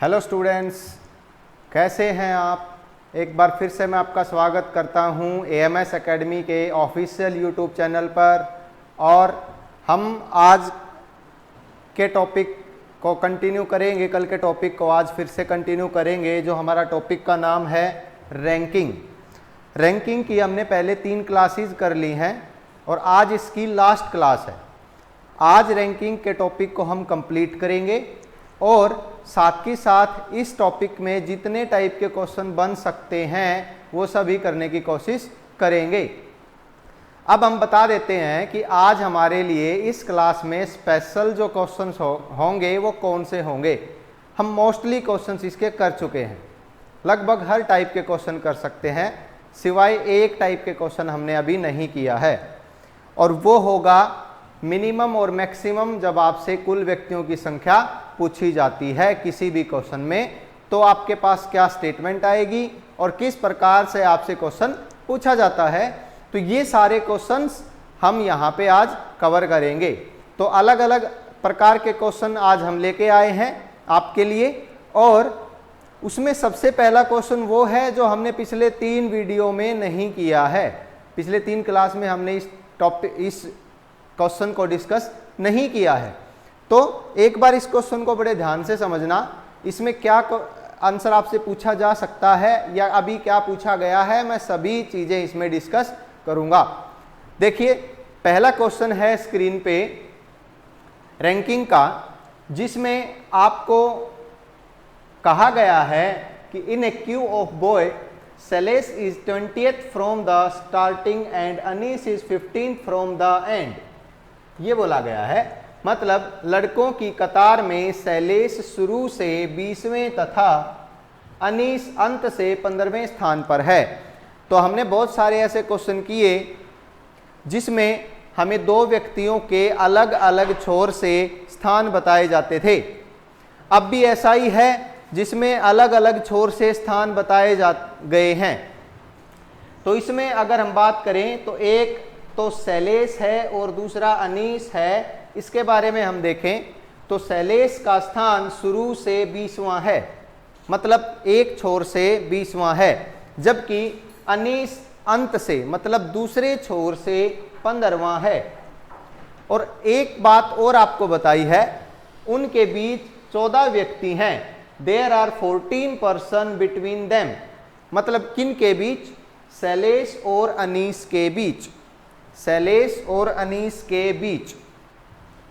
Hello students, कैसे हैं आप। एक बार फिर से मैं आपका स्वागत करता हूं AMS एकेडमी के ऑफिशियल यूट्यूब चैनल पर। और हम आज के टॉपिक को कंटिन्यू करेंगे, कल के टॉपिक को आज फिर से कंटिन्यू करेंगे, जो हमारा टॉपिक का नाम है रैंकिंग। रैंकिंग की हमने पहले 3 क्लासेस कर ली हैं और आज इसकी लास्ट क्लास है। आज रैंकिंग के टॉपिक को हम कंप्लीट करेंगे और साथ ही साथ इस टॉपिक में जितने टाइप के क्वेश्चन बन सकते हैं वो सभी करने की कोशिश करेंगे। अब हम बता देते हैं कि आज हमारे लिए इस क्लास में स्पेशल जो क्वेश्चंस होंगे वो कौन से होंगे। हम मोस्टली क्वेश्चंस इसके कर चुके हैं, लगभग हर टाइप के क्वेश्चन कर सकते हैं, सिवाय एक टाइप के क्वेश्चन हमने अभी नहीं किया है, और वो होगा मिनिमम और मैक्सिमम। जब आपसे कुल व्यक्तियों की संख्या पूछी जाती है किसी भी क्वेश्चन में, तो आपके पास क्या स्टेटमेंट आएगी और किस प्रकार से आपसे क्वेश्चन पूछा जाता है। तो ये सारे क्वेश्चंस हम यहाँ पे आज कवर करेंगे। तो अलग अलग प्रकार के क्वेश्चन आज हम लेके आए हैं आपके लिए, और उसमें सबसे पहला क्वेश्चन वो है जो हमने पिछले 3 वीडियो में नहीं किया है। पिछले 3 क्लास में हमने इस क्वेश्चन को डिस्कस नहीं किया है। तो एक बार इस क्वेश्चन को बड़े ध्यान से समझना, इसमें क्या आंसर आपसे पूछा जा सकता है या अभी क्या पूछा गया है, मैं सभी चीजें इसमें डिस्कस करूंगा। देखिए, पहला क्वेश्चन है स्क्रीन पे रैंकिंग का, जिसमें आपको कहा गया है कि in a queue of boy Shailesh is 20th from the starting and Anis is 15th from the end. ये बोला गया है, मतलब लड़कों की कतार में शैलेश शुरू से 20वें तथा अनीस अंत से 15वें स्थान पर है। तो हमने बहुत सारे ऐसे क्वेश्चन किए जिसमें हमें 2 व्यक्तियों के अलग अलग छोर से स्थान बताए जाते थे। अब भी ऐसा ही है जिसमें अलग अलग छोर से स्थान बताए गए हैं। तो इसमें अगर हम बात करें तो एक तो शैलेश है और दूसरा अनीस है। इसके बारे में हम देखें तो शैलेश का स्थान शुरू से 20वां है, मतलब एक छोर से 20वां है, जबकि अनीस अंत से मतलब दूसरे छोर से 15वां है। और एक बात और आपको बताई है, उनके बीच 14 व्यक्ति हैं। There are 14 person between them, मतलब किन के बीच? शैलेश और अनीस के बीच। शैलेश और अनीस के बीच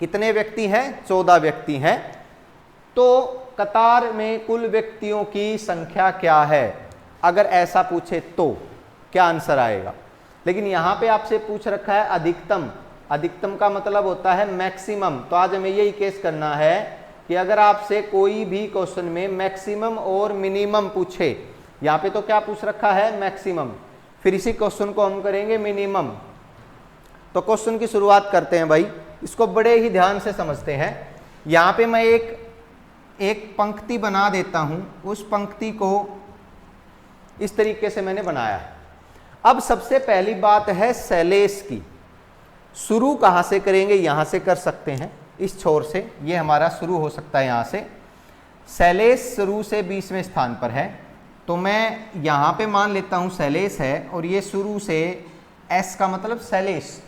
कितने व्यक्ति हैं? 14 व्यक्ति हैं। तो कतार में कुल व्यक्तियों की संख्या क्या है, अगर ऐसा पूछे तो क्या आंसर आएगा? लेकिन यहां पे आपसे पूछ रखा है अधिकतम। अधिकतम का मतलब होता है मैक्सिमम। तो आज हमें यही केस करना है कि अगर आपसे कोई भी क्वेश्चन में मैक्सिमम और मिनिमम पूछे, यहां पे तो क्या पूछ रखा है? मैक्सिमम। फिर इसी क्वेश्चन को हम करेंगे मिनिमम। तो क्वेश्चन की शुरुआत करते हैं भाई, इसको बड़े ही ध्यान से समझते हैं। यहाँ पे मैं एक पंक्ति बना देता हूँ, उस पंक्ति को इस तरीके से मैंने बनाया है। अब सबसे पहली बात है शैलेश की। शुरू कहाँ से करेंगे? यहाँ से कर सकते हैं, इस छोर से। ये हमारा शुरू हो सकता है यहाँ से। शैलेश शुरू से 20वें स्थान पर है, तो मैं यहाँ पे मान लेता हूँ शैलेश है, और ये शुरू से, एस का मतलब शैलेश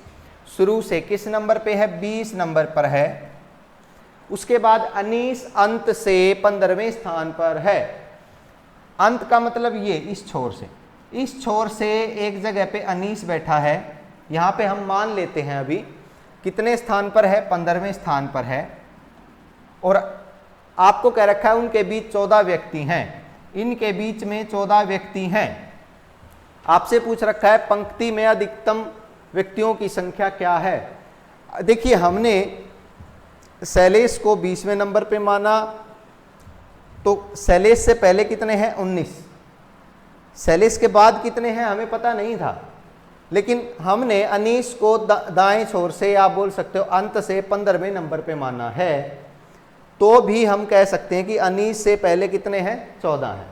शुरू से किस नंबर पे है? 20 नंबर पर है। उसके बाद अनीस अंत से 15वें स्थान पर है। अंत का मतलब ये इस छोर से, इस छोर से एक जगह पे अनीस बैठा है। यहाँ पे हम मान लेते हैं अभी कितने स्थान पर है? 15वें स्थान पर है। और आपको कह रखा है उनके बीच 14 व्यक्ति हैं। इनके बीच में 14 व्यक्ति हैं। आपसे पूछ रखा है पंक्ति में अधिकतम व्यक्तियों की संख्या क्या है। देखिए, हमने शैलेश को 20वें नंबर पे माना, तो शैलेश से पहले कितने हैं? 19। शैलेश के बाद कितने हैं हमें पता नहीं था, लेकिन हमने अनीस को दाएं छोर से, या आप बोल सकते हो अंत से 15वें नंबर पे माना है। तो भी हम कह सकते हैं कि अनीस से पहले कितने हैं? 14 हैं।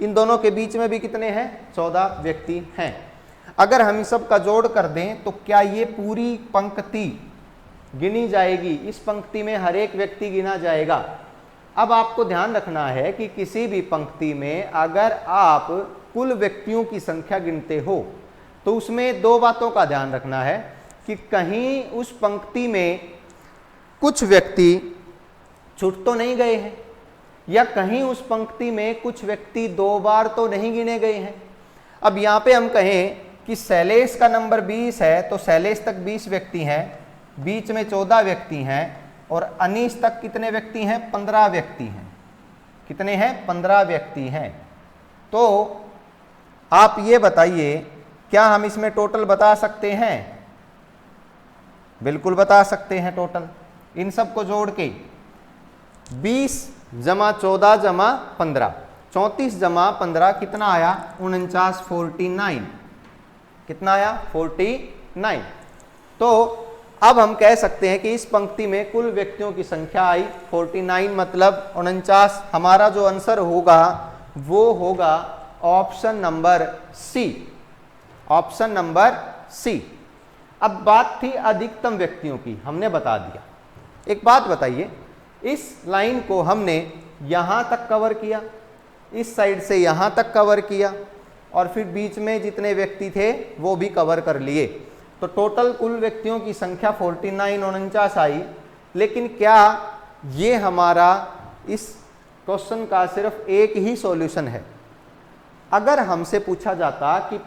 इन दोनों के बीच में भी कितने हैं? 14 व्यक्ति हैं। अगर हम इस सब का जोड़ कर दें तो क्या ये पूरी पंक्ति गिनी जाएगी? इस पंक्ति में हर एक व्यक्ति गिना जाएगा। अब आपको ध्यान रखना है कि किसी भी पंक्ति में अगर आप कुल व्यक्तियों की संख्या गिनते हो तो उसमें दो बातों का ध्यान रखना है कि कहीं उस पंक्ति में कुछ व्यक्ति छूट तो नहीं गए हैं, या कहीं उस पंक्ति में कुछ व्यक्ति 2 बार तो नहीं गिने गए हैं। अब यहाँ पे हम कहें कि शैलेश का नंबर 20 है तो शैलेश तक 20 व्यक्ति हैं, बीच में 14 व्यक्ति हैं और अनीस तक कितने व्यक्ति हैं? 15 व्यक्ति हैं। कितने हैं? 15 व्यक्ति हैं। तो आप ये बताइए, क्या हम इसमें टोटल बता सकते हैं? बिल्कुल बता सकते हैं टोटल। इन सब को जोड़ के 20 जमा 14 जमा 15, 34 जमा 15 कितना आया? 49, 49। कितना आया? 49। तो अब हम कह सकते हैं कि इस पंक्ति में कुल व्यक्तियों की संख्या आई 49, मतलब 49। हमारा जो आंसर होगा वो होगा option number c. Option number c. अब बात थी अधिकतम व्यक्तियों की, हमने बता दिया। एक बात बताइए, इस लाइन को हमने यहां तक कवर किया, इस साइड से यहां तक कवर किया और फिर बीच में जितने व्यक्ति थे वो भी कवर कर लिए, तो टोटल कुल व्यक्तियों की संख्या 49 49 आई। लेकिन क्या ये हमारा इस क्वेश्चन का सिर्फ एक ही सॉल्यूशन है? अगर हमसे पूछा जाता कि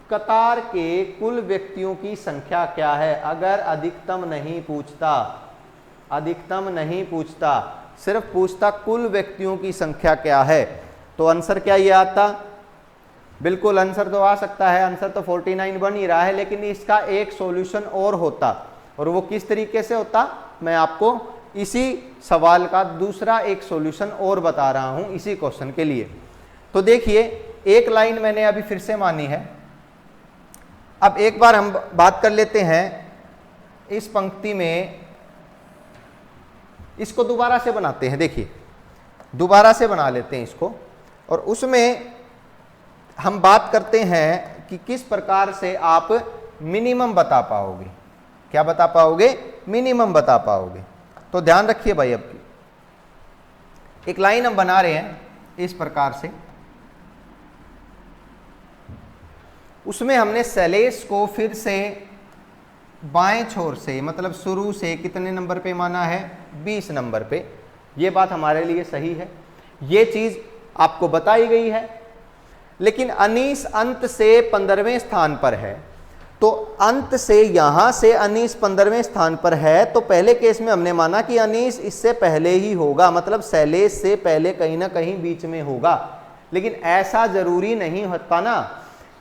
कतार के कुल व्यक्तियों की संख्या क्या है, अगर अधिकतम नहीं पूछता, अधिकतम नहीं पूछता, सिर्फ पूछता कुल व्यक्तियों की संख्या क्या है, तो आंसर क्या ये आता? बिल्कुल आंसर तो आ सकता है। आंसर तो 49 बन ही रहा है, लेकिन इसका एक सॉल्यूशन और होता, और वो किस तरीके से होता मैं आपको इसी सवाल का दूसरा एक सॉल्यूशन और बता रहा हूं इसी क्वेश्चन के लिए। तो देखिए, एक लाइन मैंने अभी फिर से मानी है। अब एक बार हम बात कर लेते हैं इस पंक्ति में, इसको दोबारा से बनाते हैं। देखिए, दोबारा से बना लेते हैं इसको, और उसमें हम बात करते हैं कि किस प्रकार से आप मिनिमम बता पाओगे। क्या बता पाओगे? मिनिमम बता पाओगे। तो ध्यान रखिए भाई, अब की एक लाइन हम बना रहे हैं इस प्रकार से, उसमें हमने शैलेश को फिर से बाएं छोर से, मतलब शुरू से कितने नंबर पे माना है? 20 नंबर पे। ये बात हमारे लिए सही है, ये चीज आपको बताई गई है। लेकिन अनीस अंत से 15वें स्थान पर है, तो अंत से यहां से अनीस 15वें स्थान पर है, तो पहले केस में हमने माना कि अनीस इससे पहले ही होगा, मतलब शैलेश से पहले कहीं ना कहीं बीच में होगा। लेकिन ऐसा जरूरी नहीं होता ना,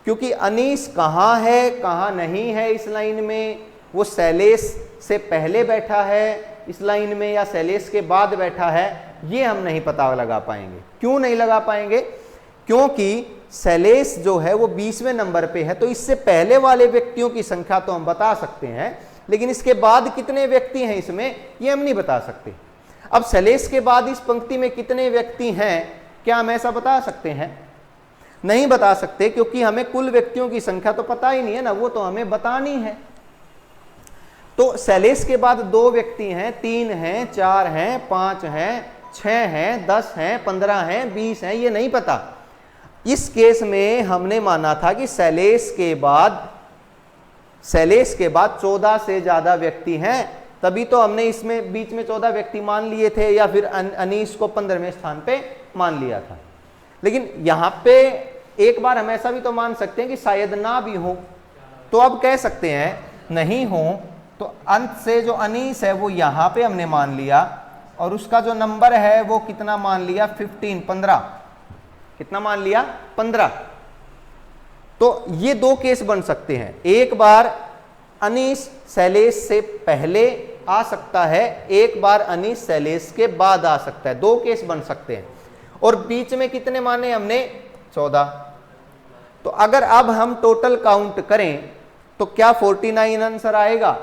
क्योंकि अनीस कहाँ है कहाँ नहीं है इस लाइन में, वो शैलेश से पहले बैठा है इस लाइन में या शैलेश के बाद बैठा है, ये हम नहीं पता लगा पाएंगे। क्यों नहीं लगा पाएंगे? क्योंकि शैलेश जो है वो 20वें नंबर पे है, तो इससे पहले वाले व्यक्तियों की संख्या तो हम बता सकते हैं, लेकिन इसके बाद कितने व्यक्ति हैं इसमें, ये हम नहीं बता सकते। अब शैलेश के बाद इस पंक्ति में कितने व्यक्ति हैं, क्या हम ऐसा बता सकते हैं? नहीं बता सकते, क्योंकि हमें कुल व्यक्तियों की संख्या तो पता ही नहीं है ना, वो तो हमें बतानी है। तो शैलेश के बाद 2 व्यक्ति हैं, 3 हैं, 4 हैं, 5 हैं, 6 हैं, 10 हैं, 15 हैं, 20 हैं, ये नहीं पता। इस केस में हमने माना था कि शैलेश के बाद 14 से ज्यादा व्यक्ति हैं, तभी तो हमने इसमें बीच में 14 व्यक्ति मान लिए थे, या फिर अनीस को 15वें स्थान पे मान लिया था। लेकिन यहां पे एक बार हम ऐसा भी तो मान सकते हैं कि शायद ना भी हो, तो अब कह सकते हैं नहीं हो, तो अंत से जो अनीस है वो यहां पे हमने मान लिया, और उसका जो नंबर है वो कितना मान लिया? 15। कितना मान लिया? 15। तो ये 2 केस बन सकते हैं। एक बार अनीस शैलेश से पहले आ सकता है, एक बार अनीस शैलेश के बाद आ सकता है। 2 केस बन सकते हैं। और बीच में कितने माने हमने? 14। तो अगर अब हम टोटल काउंट करें तो क्या 49 आंसर आएगा?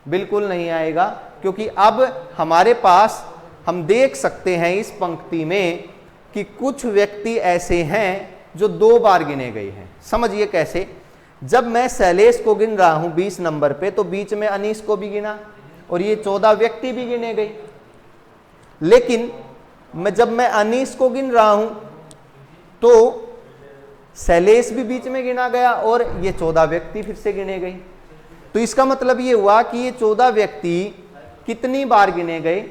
बिल्कुल नहीं आएगा, क्योंकि अब हमारे पास हम देख सकते हैं इस पंक्ति में कि कुछ व्यक्ति ऐसे हैं जो 2 बार गिने गए हैं। समझिए कैसे? जब मैं शैलेश को गिन रहा हूं 20 नंबर पे, तो बीच में अनीस को भी गिना और ये 14 व्यक्ति भी गिने गए। लेकिन जब मैं अनीस को गिन रहा हूं तो शैलेश भी बीच में गिना गया और ये 14 व्यक्ति फिर से गिने गए। तो इसका मतलब ये हुआ कि ये 14 व्यक्ति कितनी बार गिने गए,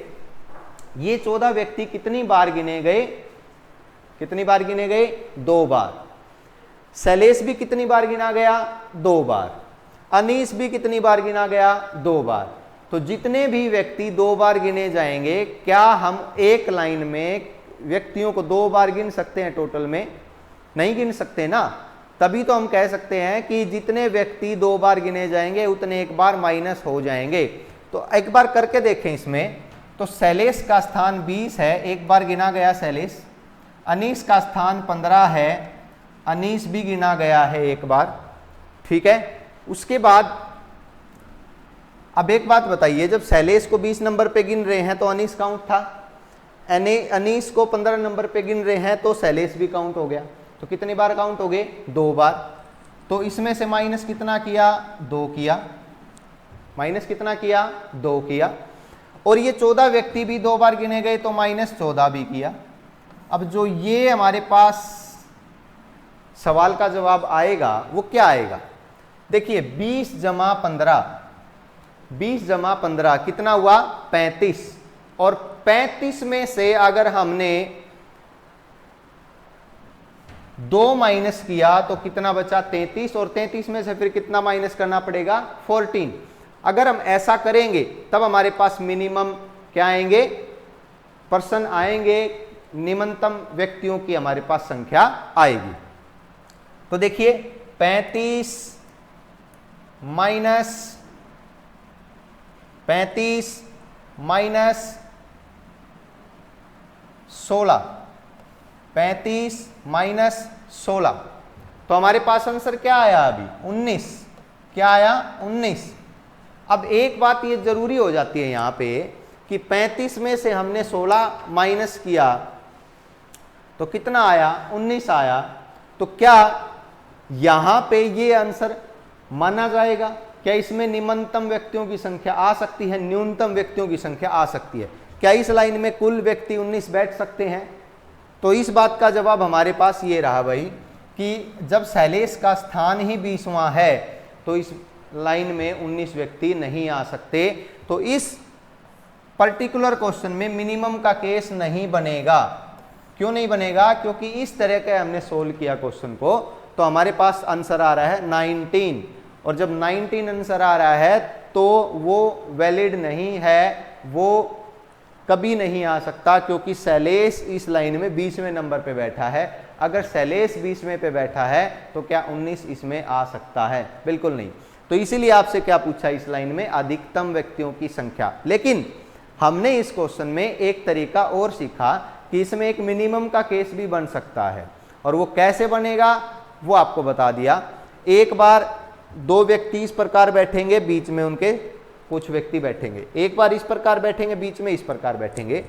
ये 14 व्यक्ति कितनी बार गिने गए, कितनी बार गिने गए, 2 बार। शैलेश भी कितनी बार गिना गया, 2 बार। अनीस भी कितनी बार गिना गया, 2 बार। तो जितने भी व्यक्ति 2 बार गिने जाएंगे, क्या हम एक लाइन में व्यक्तियों को 2 बार गिन सकते हैं टोटल में? नहीं गिन सकते ना। तभी तो हम कह सकते हैं कि जितने व्यक्ति 2 बार गिने जाएंगे उतने एक बार माइनस हो जाएंगे। तो एक बार करके देखें इसमें। तो शैलेश का स्थान 20 है, एक बार गिना गया शैलेश। अनीस का स्थान 15 है, अनीस भी गिना गया है एक बार, ठीक है। उसके बाद अब एक बात बताइए, जब शैलेश को 20 नंबर पे गिन रहे हैं तो अनीस काउंट था, अनीस को 15 नंबर पे गिन रहे हैं तो शैलेश भी काउंट हो गया। तो कितनी बार काउंट हो गए, 2 बार। तो इसमें से माइनस कितना किया, 2 किया। माइनस कितना किया, 2 किया। और ये 14 व्यक्ति भी 2 बार गिने गए तो माइनस 14 भी किया। अब जो ये हमारे पास सवाल का जवाब आएगा वो क्या आएगा? देखिए 20 जमा 15, 20 जमा 15 कितना हुआ, 35। और 35 में से अगर हमने 2 माइनस किया तो कितना बचा, 33। और 33 में से फिर कितना माइनस करना पड़ेगा, 14। अगर हम ऐसा करेंगे तब हमारे पास मिनिमम क्या आएंगे, पर्सन आएंगे, निम्नतम व्यक्तियों की हमारे पास संख्या आएगी। तो देखिए 35 माइनस 16, 35 माइनस 16, तो हमारे पास आंसर क्या आया अभी, 19। क्या आया, 19। अब एक बात ये जरूरी हो जाती है यहां पे कि 35 में से हमने 16 माइनस किया तो कितना आया, 19 आया। तो क्या यहां पे ये आंसर माना जाएगा? क्या इसमें निम्नतम व्यक्तियों की संख्या आ सकती है, न्यूनतम व्यक्तियों की संख्या आ सकती है? क्या इस लाइन में कुल व्यक्ति 19 बैठ सकते हैं? तो इस बात का जवाब हमारे पास ये रहा भाई कि जब शैलेश का स्थान ही 20वां है तो इस लाइन में 19 व्यक्ति नहीं आ सकते। तो इस पर्टिकुलर क्वेश्चन में मिनिमम का केस नहीं बनेगा। क्यों नहीं बनेगा? क्योंकि इस तरह का हमने सोल्व किया क्वेश्चन को तो हमारे पास आंसर आ रहा है 19। और जब 19 आंसर आ रहा है तो वो वैलिड नहीं है, वो कभी नहीं आ सकता, क्योंकि शैलेश इस लाइन में 20वें नंबर पे बैठा है। अगर शैलेश 20वें पे बैठा है तो क्या 19 इसमें आ सकता है? बिल्कुल नहीं। तो इसीलिए आपसे क्या पूछा इस लाइन में, अधिकतम व्यक्तियों की संख्या। लेकिन हमने इस क्वेश्चन में एक तरीका और सीखा कि इसमें एक मिनिमम का केस भी बन सकता है। और वो कैसे बनेगा वो आपको बता दिया। एक बार 2 व्यक्ति इस प्रकार बैठेंगे, बीच में उनके कुछ व्यक्ति बैठेंगे। एक बार इस प्रकार बैठेंगे, बीच में इस प्रकार बैठेंगे।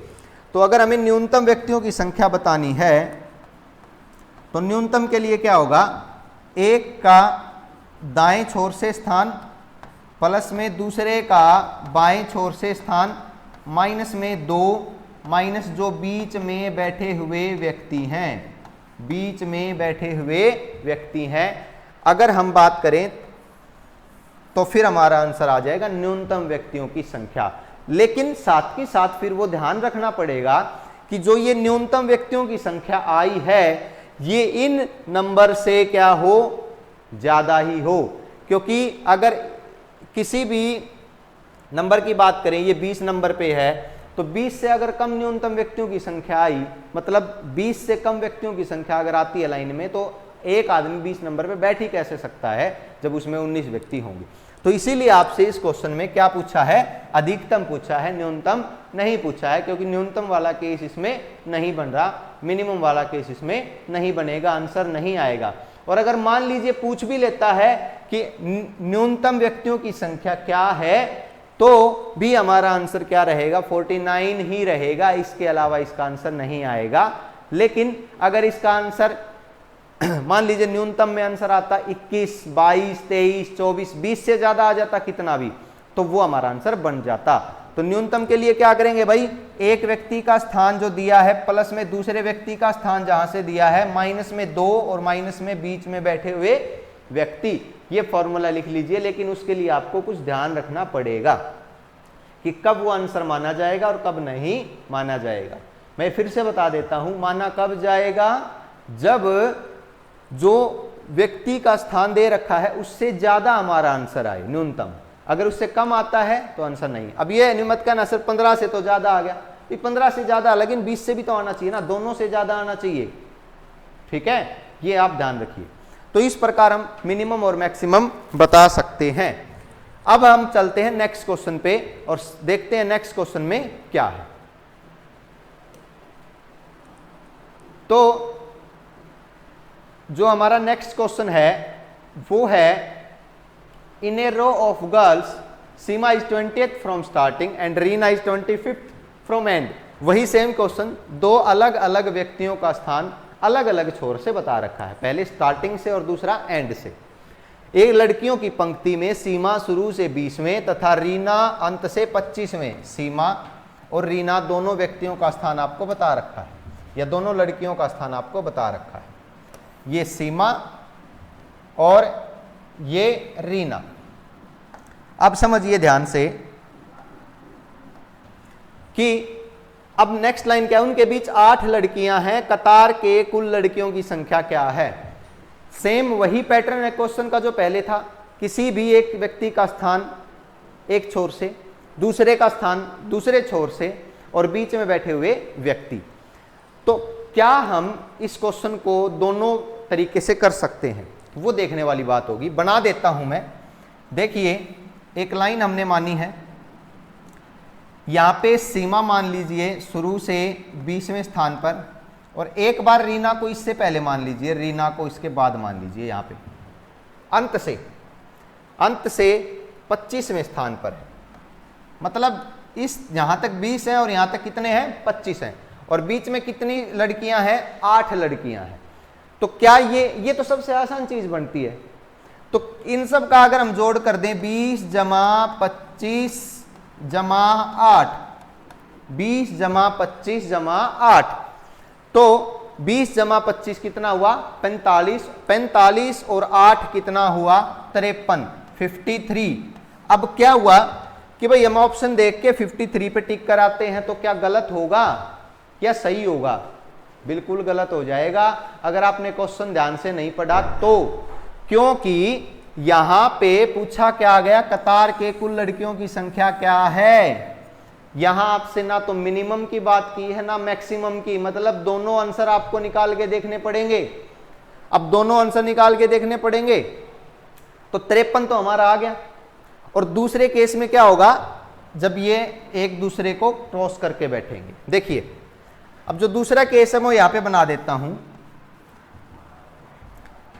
तो अगर हमें न्यूनतम व्यक्तियों की संख्या बतानी है तो न्यूनतम के लिए क्या होगा, एक का दाएं छोर से स्थान प्लस में दूसरे का बाएं छोर से स्थान माइनस में 2 माइनस जो बीच में बैठे हुए व्यक्ति हैं, बीच में बैठे हुए व्यक्ति हैं। अगर हम बात करें तो फिर हमारा आंसर आ जाएगा न्यूनतम व्यक्तियों की संख्या। लेकिन साथ ही साथ फिर वो ध्यान रखना पड़ेगा कि जो ये न्यूनतम व्यक्तियों की संख्या आई है ये इन नंबर से क्या हो, ज्यादा ही हो। क्योंकि अगर किसी भी नंबर की बात करें, ये 20 नंबर पे है, तो 20 से अगर कम न्यूनतम व्यक्तियों की संख्या आई, मतलब 20 से कम व्यक्तियों की संख्या अगर आती है लाइन में, तो एक आदमी 20 नंबर पे बैठ ही कैसे सकता है जब उसमें 19 व्यक्ति होंगे। तो इसीलिए आपसे इस क्वेश्चन में क्या पूछा है, अधिकतम पूछा है, न्यूनतम नहीं पूछा है, क्योंकि न्यूनतम वाला केस इसमें नहीं बन रहा, मिनिमम वाला केस इसमें नहीं बनेगा, आंसर नहीं आएगा। और अगर मान लीजिए पूछ भी लेता है कि न्यूनतम व्यक्तियों की संख्या क्या है, तो भी हमारा आंसर क्या रहेगा, 49 ही रहेगा, इसके अलावा इसका आंसर नहीं आएगा। लेकिन अगर इसका आंसर मान लीजिए न्यूनतम में आंसर आता 21, 22, 23, 24, 20 से ज्यादा आ जाता कितना भी, तो वो हमारा आंसर बन जाता। तो न्यूनतम के लिए क्या करेंगे भाई, एक व्यक्ति का स्थान जो दिया है प्लस में दूसरे व्यक्ति का स्थान जहां से दिया है, माइनस में 2 और माइनस में बीच में बैठे हुए व्यक्ति, ये फॉर्मूला लिख लीजिए। लेकिन उसके लिए आपको कुछ ध्यान रखना पड़ेगा कि कब वो आंसर माना जाएगा और कब नहीं माना जाएगा। मैं फिर से बता देता हूं, माना कब जाएगा, जब जो व्यक्ति का स्थान दे रखा है उससे ज्यादा हमारा आंसर आए न्यूनतम। अगर उससे कम आता है तो आंसर नहीं। अब ये नहीं मत कहना सर 15 से तो ज्यादा आ गया, 15 से ज्यादा, लेकिन 20 से भी तो आना चाहिए ना, दोनों से ज्यादा आना चाहिए। ठीक है, ये आप ध्यान रखिए। तो इस प्रकार हम मिनिमम और मैक्सिमम बता सकते हैं। अब हम चलते हैं नेक्स्ट क्वेश्चन पे और देखते हैं नेक्स्ट क्वेश्चन में क्या है। तो जो हमारा नेक्स्ट क्वेश्चन है वो है, in a row of girls Seema is 20th from starting and Reena is 25th from end. वही सेम क्वेश्चन, दो अलग अलग व्यक्तियों का स्थान अलग अलग छोर से बता रखा है, पहले स्टार्टिंग से और दूसरा एंड से। एक लड़कियों की पंक्ति में सीमा शुरू से 20वें तथा रीना अंत से 25वें। सीमा और रीना दोनों व्यक्तियों का स्थान आपको बता रखा है, या दोनों लड़कियों का स्थान आपको बता रखा है। ये सीमा और ये रीना। अब समझिए ध्यान से कि अब नेक्स्ट लाइन क्या है, उनके बीच 8 लड़कियां हैं, कतार के कुल लड़कियों की संख्या क्या है। सेम वही पैटर्न है क्वेश्चन का जो पहले था, किसी भी एक व्यक्ति का स्थान एक छोर से, दूसरे का स्थान दूसरे छोर से और बीच में बैठे हुए व्यक्ति। तो क्या हम इस क्वेश्चन को दोनों तरीके से कर सकते हैं, वो देखने वाली बात होगी। बना देता हूं मैं। देखिए, एक लाइन हमने मानी है, यहां पे सीमा मान लीजिए शुरू से 20वें स्थान पर, और एक बार रीना को इससे पहले मान लीजिए, रीना को इसके बाद मान लीजिए, यहां पे अंत से 25वें स्थान पर है। मतलब इस यहां तक 20 है और यहां तक कितने हैं, 25 हैं, और बीच में कितनी लड़कियां हैं, 8 लड़कियां हैं। तो क्या ये तो सबसे आसान चीज बनती है। तो इन सब का अगर हम जोड़ कर दें, 20 जमा 25 जमा 8, 20 जमा 25 जमा 8, तो 20 जमा 25 कितना हुआ, 45, 45 और 8 कितना हुआ, 53, 53। अब क्या हुआ कि भाई हम ऑप्शन देख के 53 पे टिक कराते हैं, तो क्या गलत होगा या सही होगा? बिल्कुल गलत हो जाएगा अगर आपने क्वेश्चन ध्यान से नहीं पढ़ा तो, क्योंकि यहां पे पूछा क्या गया, कतार के कुल लड़कियों की संख्या क्या है। यहां आपसे ना तो मिनिमम की बात की है ना मैक्सिमम की, मतलब दोनों आंसर आपको निकाल के देखने पड़ेंगे। अब दोनों आंसर निकाल के देखने पड़ेंगे तो 53 तो हमारा आ गया। और दूसरे केस में क्या होगा, जब ये एक दूसरे को क्रॉस करके बैठेंगे। देखिए, अब जो दूसरा केस है मैं यहां पे बना देता हूं।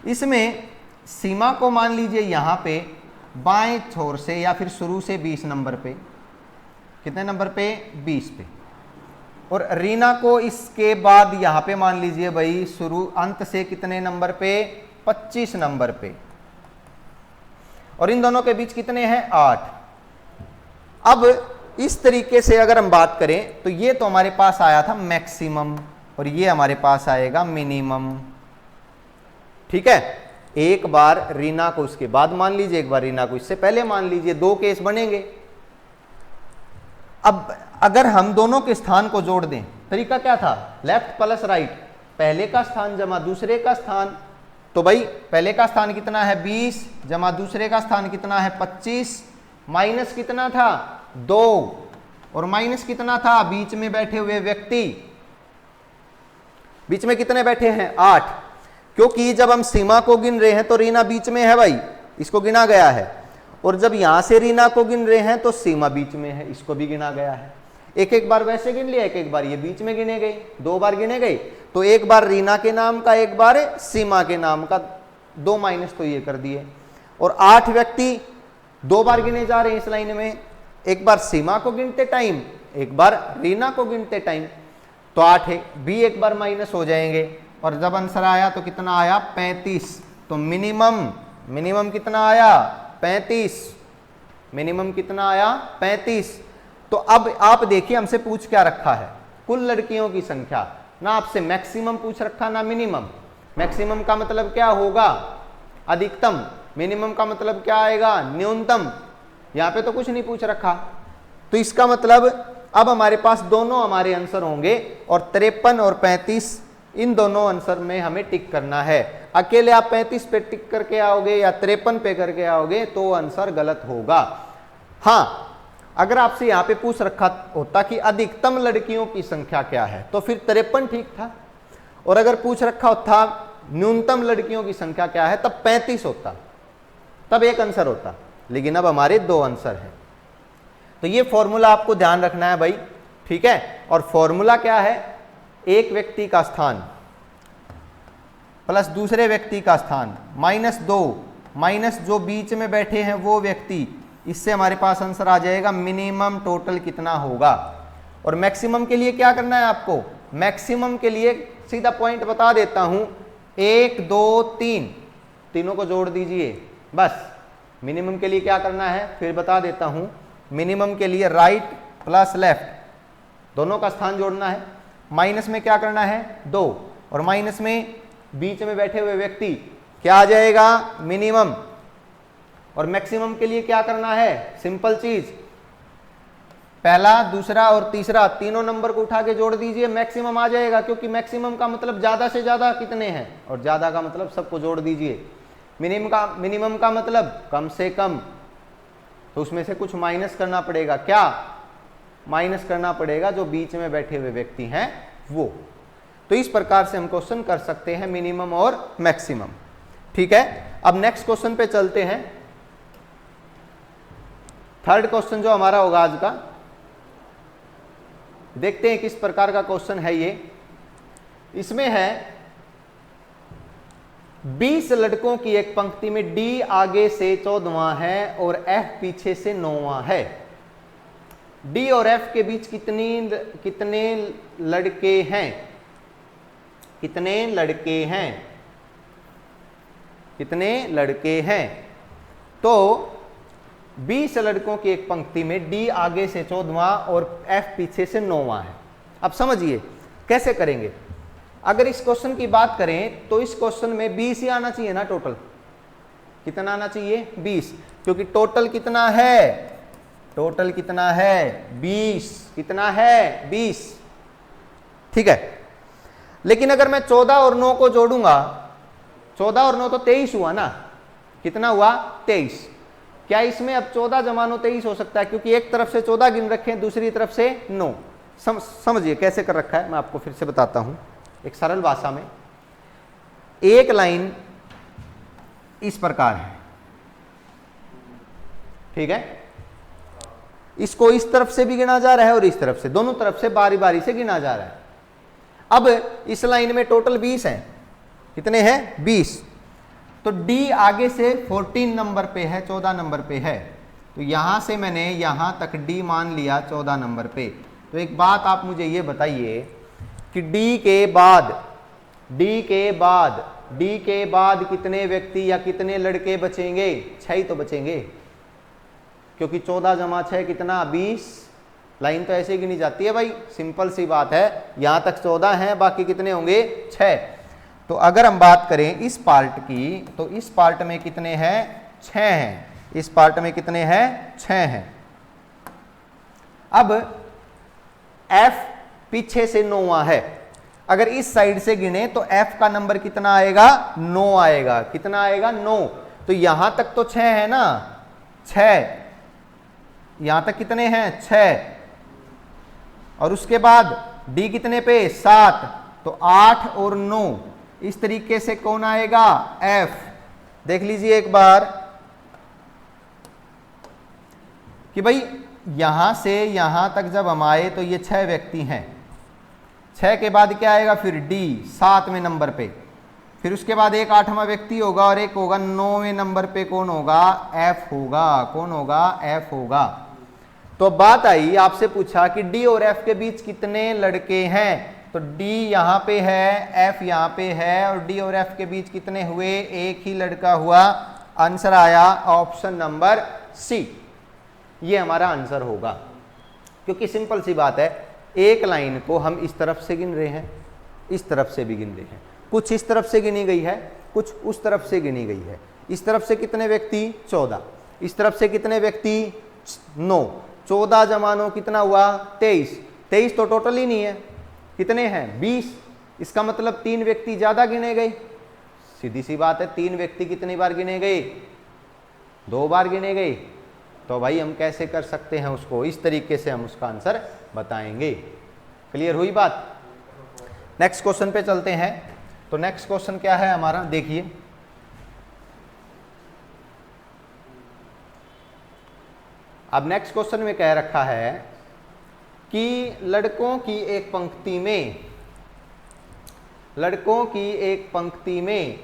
इसमें सीमा को मान लीजिए यहां पे बाएं छोर से या फिर शुरू से 20 नंबर पे, कितने नंबर पे, 20 पे, और रीना को इसके बाद यहां पे मान लीजिए भाई शुरू अंत से कितने नंबर पे, 25 नंबर पे, और इन दोनों के बीच कितने हैं, 8। अब इस तरीके से अगर हम बात करें तो ये तो हमारे पास आया था मैक्सिमम और ये हमारे पास आएगा मिनिमम। ठीक है, एक बार रीना को उसके बाद मान लीजिए, एक बार रीना को इससे पहले मान लीजिए, 2 केस बनेंगे। अब अगर हम दोनों के स्थान को जोड़ दें, तरीका क्या था, लेफ्ट प्लस राइट, पहले का स्थान जमा दूसरे का स्थान। तो भाई पहले का स्थान कितना है, 20 जमा दूसरे का स्थान कितना है, 25, माइनस कितना था, 2, और माइनस कितना था, बीच में बैठे हुए व्यक्ति, बीच में कितने बैठे हैं, 8, क्योंकि जब हम सीमा को गिन रहे हैं तो रीना बीच में है भाई, इसको गिना गया है, और जब यहां से रीना को गिन रहे हैं तो सीमा बीच में है, इसको भी गिना गया है। एक एक बार वैसे गिन लिया, एक एक बार ये बीच में गिने गए, 2 बार गिने गए, तो एक बार रीना के नाम का, एक बार सीमा के नाम का, 2 माइनस तो ये कर दिए। और 8 व्यक्ति 2 बार गिने जा रहे हैं इस लाइन में, एक बार सीमा को गिनते टाइम, एक बार रीना को गिनते टाइम, तो 8 भी एक बार माइनस हो जाएंगे। और जब आंसर आया तो कितना आया, 35। तो मिनिमम कितना आया, 35, मिनिमम कितना आया, 35। तो अब आप देखिए हमसे पूछ क्या रखा है, कुल लड़कियों की संख्या, ना आपसे मैक्सिमम पूछ रखा ना मिनिमम। मैक्सिमम का मतलब क्या होगा, अधिकतम, मिनिमम का मतलब क्या आएगा, न्यूनतम। यहां पे तो कुछ नहीं पूछ रखा, तो इसका मतलब अब हमारे पास दोनों हमारे आंसर होंगे और 53 और 35 इन दोनों आंसर में हमें टिक करना है। अकेले आप 35 पे टिक करके आओगे या 53 पे करके आओगे तो आंसर गलत होगा। हाँ, अगर आपसे यहां पे पूछ रखा होता कि अधिकतम लड़कियों की संख्या क्या है तो फिर 53 ठीक था, और अगर पूछ रखा होता न्यूनतम लड़कियों की संख्या क्या है तब 35 होता, तब एक आंसर होता। लेकिन अब हमारे दो आंसर हैं, तो ये फॉर्मूला आपको ध्यान रखना है भाई, ठीक है। और फॉर्मूला क्या है, एक व्यक्ति का स्थान प्लस दूसरे व्यक्ति का स्थान -2 माइनस जो बीच में बैठे हैं वो व्यक्ति, इससे हमारे पास आंसर आ जाएगा मिनिमम टोटल कितना होगा। और मैक्सिमम के लिए क्या करना है आपको, मैक्सिमम के लिए सीधा पॉइंट बता देता हूं, 1 2 3 तीनों को जोड़ दीजिए बस। मिनिमम के लिए क्या करना है फिर बता देता हूं, मिनिमम के लिए राइट प्लस लेफ्ट दोनों का स्थान जोड़ना है, माइनस में क्या करना है 2, और माइनस में बीच में बैठे हुए व्यक्ति क्या आ जाएगा मिनिमम। और मैक्सिमम के लिए क्या करना है, सिंपल चीज, पहला दूसरा और तीसरा तीनों नंबर को उठा के जोड़ दीजिए, मैक्सिमम आ जाएगा, क्योंकि मैक्सिमम का मतलब ज्यादा से ज्यादा कितने हैं और ज्यादा का मतलब सबको जोड़ दीजिए। मिनिमम का मतलब कम से कम, तो उसमें से कुछ माइनस करना पड़ेगा, क्या माइनस करना पड़ेगा, जो बीच में बैठे हुए व्यक्ति हैं वो। तो इस प्रकार से हम क्वेश्चन कर सकते हैं मिनिमम और मैक्सिमम, ठीक है। अब नेक्स्ट क्वेश्चन पे चलते हैं। थर्ड क्वेश्चन जो हमारा होगा आज का, देखते हैं किस प्रकार का क्वेश्चन है ये। इसमें है 20 लड़कों की एक पंक्ति में D आगे से 14वां है और F पीछे से 9वां है। D और F के बीच कितने लड़के हैं, कितने लड़के हैं, कितने लड़के हैं। तो 20 लड़कों की एक पंक्ति में D आगे से 14वां और F पीछे से 9वां है। अब समझिए कैसे करेंगे। अगर इस क्वेश्चन की बात करें तो इस क्वेश्चन में 20 ही आना चाहिए ना, टोटल कितना आना चाहिए 20, क्योंकि टोटल कितना है, टोटल कितना है 20, कितना है 20, ठीक है। लेकिन अगर मैं 14 और 9 को जोड़ूंगा, 14 और 9 तो 23 हुआ ना, कितना हुआ 23। क्या इसमें अब 14 जमा 9 23 हो सकता है, क्योंकि एक तरफ से 14 गिन रखे हैं दूसरी तरफ से 9। समझिए कैसे कर रखा है, मैं आपको फिर से बताता हूं एक सरल भाषा में। एक लाइन इस प्रकार है, ठीक है, इसको इस तरफ से भी गिना जा रहा है और इस तरफ से, दोनों तरफ से बारी बारी से गिना जा रहा है। अब इस लाइन में टोटल 20 हैं, कितने हैं 20। तो D आगे से 14 नंबर पे है, 14 नंबर पे है, तो यहां से मैंने यहां तक D मान लिया 14 नंबर पे। तो एक बात आप मुझे ये बताइए कि D के बाद कितने व्यक्ति या कितने लड़के बचेंगे, 6 ही तो बचेंगे, क्योंकि 14 जमा 6 कितना 20। लाइन तो ऐसे ही गिनी जाती है भाई, सिंपल सी बात है, यहां तक 14 हैं, बाकी कितने होंगे 6। तो अगर हम बात करें इस पार्ट की, तो इस पार्ट में कितने हैं 6 हैं, इस पार्ट में कितने हैं 6 हैं। अब F पीछे से 9वां है, अगर इस साइड से गिने तो F का नंबर कितना आएगा 9 आएगा, कितना आएगा 9। तो यहां तक तो 6 है ना, 6, यहां तक कितने हैं 6, और उसके बाद D कितने पे 7, तो 8 और 9, इस तरीके से कौन आएगा F। देख लीजिए एक बार कि भाई यहां से यहां तक जब हम आए तो ये 6 व्यक्ति हैं, 6 के बाद क्या आएगा फिर D 7वें नंबर पे, फिर उसके बाद एक 8वां व्यक्ति होगा और एक होगा 9वें नंबर पे, कौन होगा F होगा, कौन होगा F होगा। तो बात आई, आपसे पूछा कि D और F के बीच कितने लड़के हैं, तो D यहां पे है, F यहां पे है, और D और F के बीच कितने हुए, एक ही लड़का हुआ। आंसर आया ऑप्शन नंबर C, ये हमारा आंसर होगा। क्योंकि सिंपल सी बात है, एक लाइन को हम इस तरफ से गिन रहे हैं, इस तरफ से भी गिन रहे हैं, कुछ इस तरफ से गिनी गई है, कुछ उस तरफ से गिनी गई है। इस तरफ से कितने व्यक्ति 14, इस तरफ से कितने व्यक्ति 9, 14 जमा 9 कितना हुआ 23, 23 तो टोटल ही नहीं है, कितने हैं 20, इसका मतलब 3 व्यक्ति ज्यादा गिने गए। सीधी सी बात है, 3 व्यक्ति कितनी बार गिने गए, 2 बार गिने गए। तो भाई हम कैसे कर सकते हैं उसको, इस तरीके से हम उसका आंसर बताएंगे। क्लियर हुई बात। नेक्स्ट क्वेश्चन पे चलते हैं। तो नेक्स्ट क्वेश्चन क्या है हमारा, देखिए अब नेक्स्ट क्वेश्चन में कह रखा है कि लड़कों की एक पंक्ति में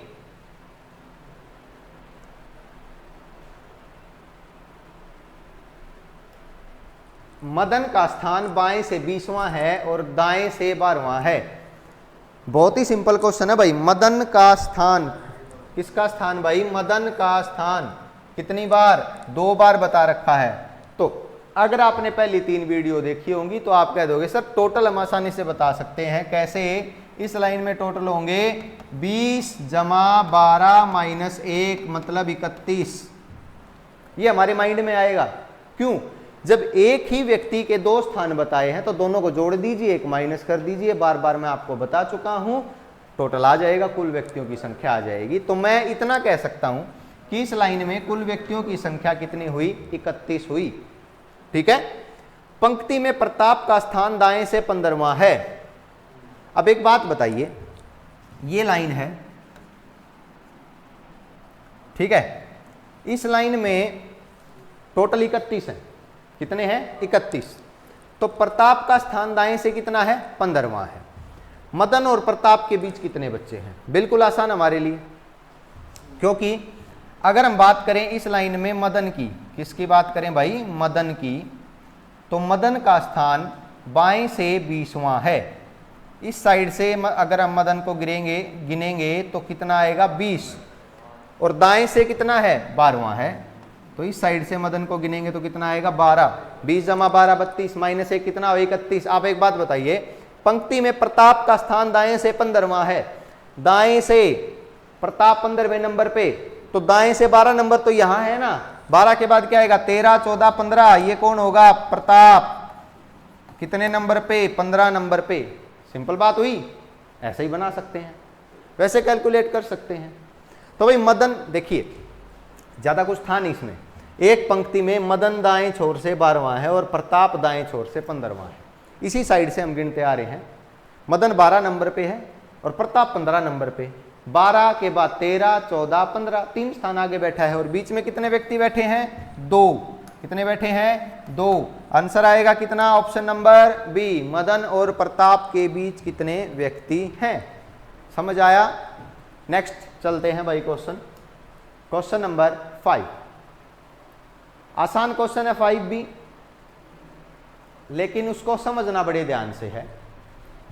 मदन का स्थान बाएं से 20वां है और दाएं से 12वां है। बहुत ही सिंपल क्वेश्चन है भाई। मदन का स्थान, किसका स्थान भाई, मदन का स्थान कितनी बार, 2 बार बता रखा है। तो अगर आपने पहली 3 वीडियो देखी होंगी तो आप कह दोगे सर टोटल हम आसानी से बता सकते हैं। कैसे, इस लाइन में टोटल होंगे 20 जमा 12 माइनस 1 मतलब 31। ये हमारे माइंड में आएगा। क्यों, जब एक ही व्यक्ति के 2 स्थान बताए हैं तो दोनों को जोड़ दीजिए, एक माइनस कर दीजिए। बार बार मैं आपको बता चुका हूं, टोटल आ जाएगा, कुल व्यक्तियों की संख्या आ जाएगी। तो मैं इतना कह सकता हूं कि इस लाइन में कुल व्यक्तियों की संख्या कितनी हुई, 31 हुई। ठीक है। पंक्ति में प्रताप का स्थान दाएं से 15वां है। अब एक बात बताइए, ये लाइन है, ठीक है, इस लाइन में टोटल 31 है। कितने हैं, 31। तो प्रताप का स्थान दाएं से कितना है, 15वां है। मदन और प्रताप के बीच कितने बच्चे हैं, बिल्कुल आसान हमारे लिए। क्योंकि अगर हम बात करें इस लाइन में मदन की, किसकी बात करें भाई, मदन की, तो मदन का स्थान बाएं से 20वां है। इस साइड से अगर हम मदन को गिनेंगे तो कितना आएगा 20, और दाएं से कितना है 12वां है। तो इस साइड से मदन को गिनेंगे तो कितना आएगा 12, 20 जमा 12 32 माइनस 1 कितना 31। आप एक बात बताइए, पंक्ति में प्रताप का स्थान दाएं से 15वां है, दाएं से प्रताप 15वें नंबर पे, तो दाएं से 12 नंबर तो यहां है ना, 12 के बाद क्या आएगा 13 14 15, ये कौन होगा प्रताप, कितने नंबर पे 15 नंबर पे। सिंपल बात हुई, ऐसे ही बना सकते हैं, वैसे कैलकुलेट कर सकते हैं। तो भाई मदन, देखिए ज्यादा कुछ था नहीं इसमें, एक पंक्ति में मदन दाएं छोर से 12वां है और प्रताप दाएं छोर से 15वां है। इसी साइड से हम गिनते आ रहे हैं। मदन 12 नंबर पे है और प्रताप 15 नंबर पे। 12 के बाद 13 14 15, 3 स्थान आगे बैठा है और बीच में कितने व्यक्ति बैठे हैं, 2। कितने बैठे हैं, 2। आंसर आएगा कितना, ऑप्शन नंबर बी, मदन और प्रताप के बीच कितने व्यक्ति हैं। समझ आया। नेक्स्ट चलते हैं भाई क्वेश्चन नंबर 5। आसान क्वेश्चन है 5 भी, लेकिन उसको समझना बड़े ध्यान से है,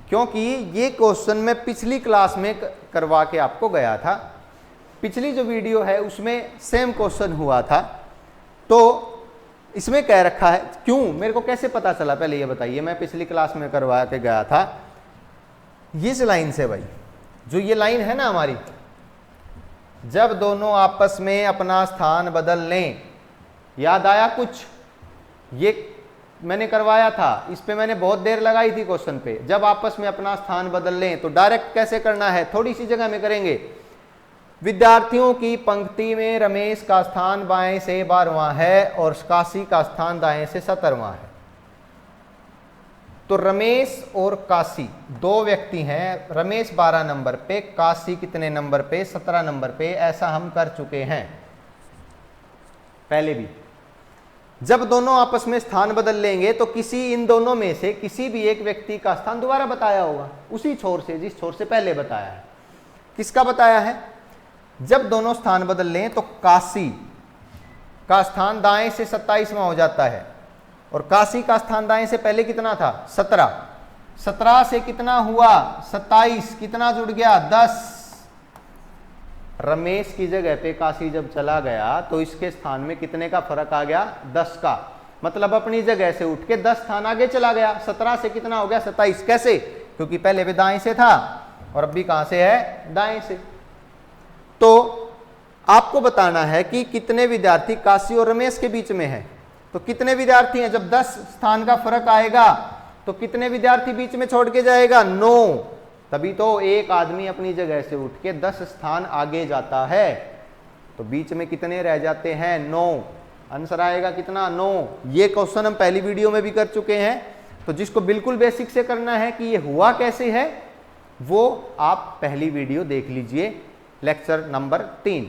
क्योंकि ये क्वेश्चन मैं पिछली क्लास में करवा के आपको गया था। पिछली जो वीडियो है उसमें सेम क्वेश्चन हुआ था। तो इसमें कह रखा है, क्यों, मेरे को कैसे पता चला पहले ये बताइए। मैं पिछली क्लास में करवा के गया था इस लाइन से भाई, जो ये लाइन है ना हमारी, जब दोनों आपस में अपना स्थान बदल लें। याद आया कुछ, ये मैंने करवाया था, इस पे मैंने बहुत देर लगाई थी क्वेश्चन पे। जब आपस में अपना स्थान बदल लें तो डायरेक्ट कैसे करना है, थोड़ी सी जगह में करेंगे। विद्यार्थियों की पंक्ति में रमेश का स्थान बाएं से 12वां है और काशी का स्थान दाएं से 17वां है। तो रमेश और काशी 2 व्यक्ति हैं, रमेश 12 नंबर पे, काशी कितने नंबर पे, 17 नंबर पे। ऐसा हम कर चुके हैं पहले भी। जब दोनों आपस में स्थान बदल लेंगे तो इन दोनों में से किसी भी एक व्यक्ति का स्थान दोबारा बताया होगा, उसी छोर से जिस छोर से पहले बताया है। किसका बताया है, जब दोनों स्थान बदल लें तो काशी का स्थान दाएं से 27वां हो जाता है और काशी का स्थान दाएं से पहले कितना था 17। 17 से कितना हुआ 27, कितना जुड़ गया 10। रमेश की जगह पे काशी जब चला गया तो इसके स्थान में कितने का फर्क आ गया 10 का। मतलब अपनी जगह से उठ के 10 स्थान आगे चला गया। 17 से कितना हो गया 27। कैसे? क्योंकि पहले भी दाएं से था और अब भी कहां से है? दाएं से। तो आपको बताना है कि कितने विद्यार्थी काशी और रमेश के बीच में है। तो कितने विद्यार्थी हैं? जब 10 स्थान का फर्क आएगा तो कितने विद्यार्थी बीच में छोड़ के जाएगा? 9। तभी तो एक आदमी अपनी जगह से उठ के 10 स्थान आगे जाता है। तो बीच में कितने रह जाते हैं? 9। आंसर आएगा कितना? 9। ये क्वेश्चन हम पहली वीडियो में भी कर चुके हैं। तो जिसको बिल्कुल बेसिक से करना है कि ये हुआ कैसे है, वो आप पहली वीडियो देख लीजिए, लेक्चर नंबर 3।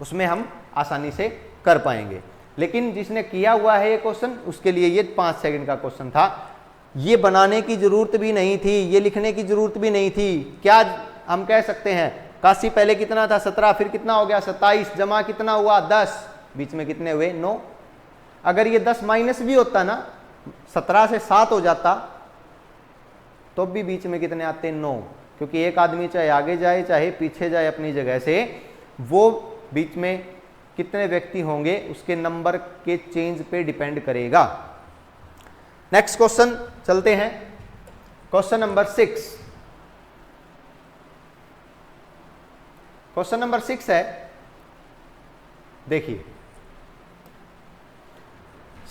उसमें हम आसानी से कर पाएंगे। लेकिन जिसने किया हुआ है ये क्वेश्चन, उसके लिए ये 5 सेकंड का क्वेश्चन था। ये बनाने की जरूरत भी नहीं थी, ये लिखने की जरूरत भी नहीं थी। क्या हम कह सकते हैं? काशी पहले कितना था? 17, फिर कितना हो गया? 27, जमा कितना हुआ? 10, बीच में कितने हुए? 9। अगर ये 10 माइनस भी होता ना, 17 से 7 हो जाता, तो भी बीच में कितने आते? 9। क्योंकि एक आदमी चाहे आगे जाए चाहे पीछे जाए अपनी जगह से, वो बीच में कितने व्यक्ति होंगे उसके नंबर के चेंज पे डिपेंड करेगा। नेक्स्ट क्वेश्चन चलते हैं। Question number 6। क्वेश्चन नंबर 6 है, देखिए,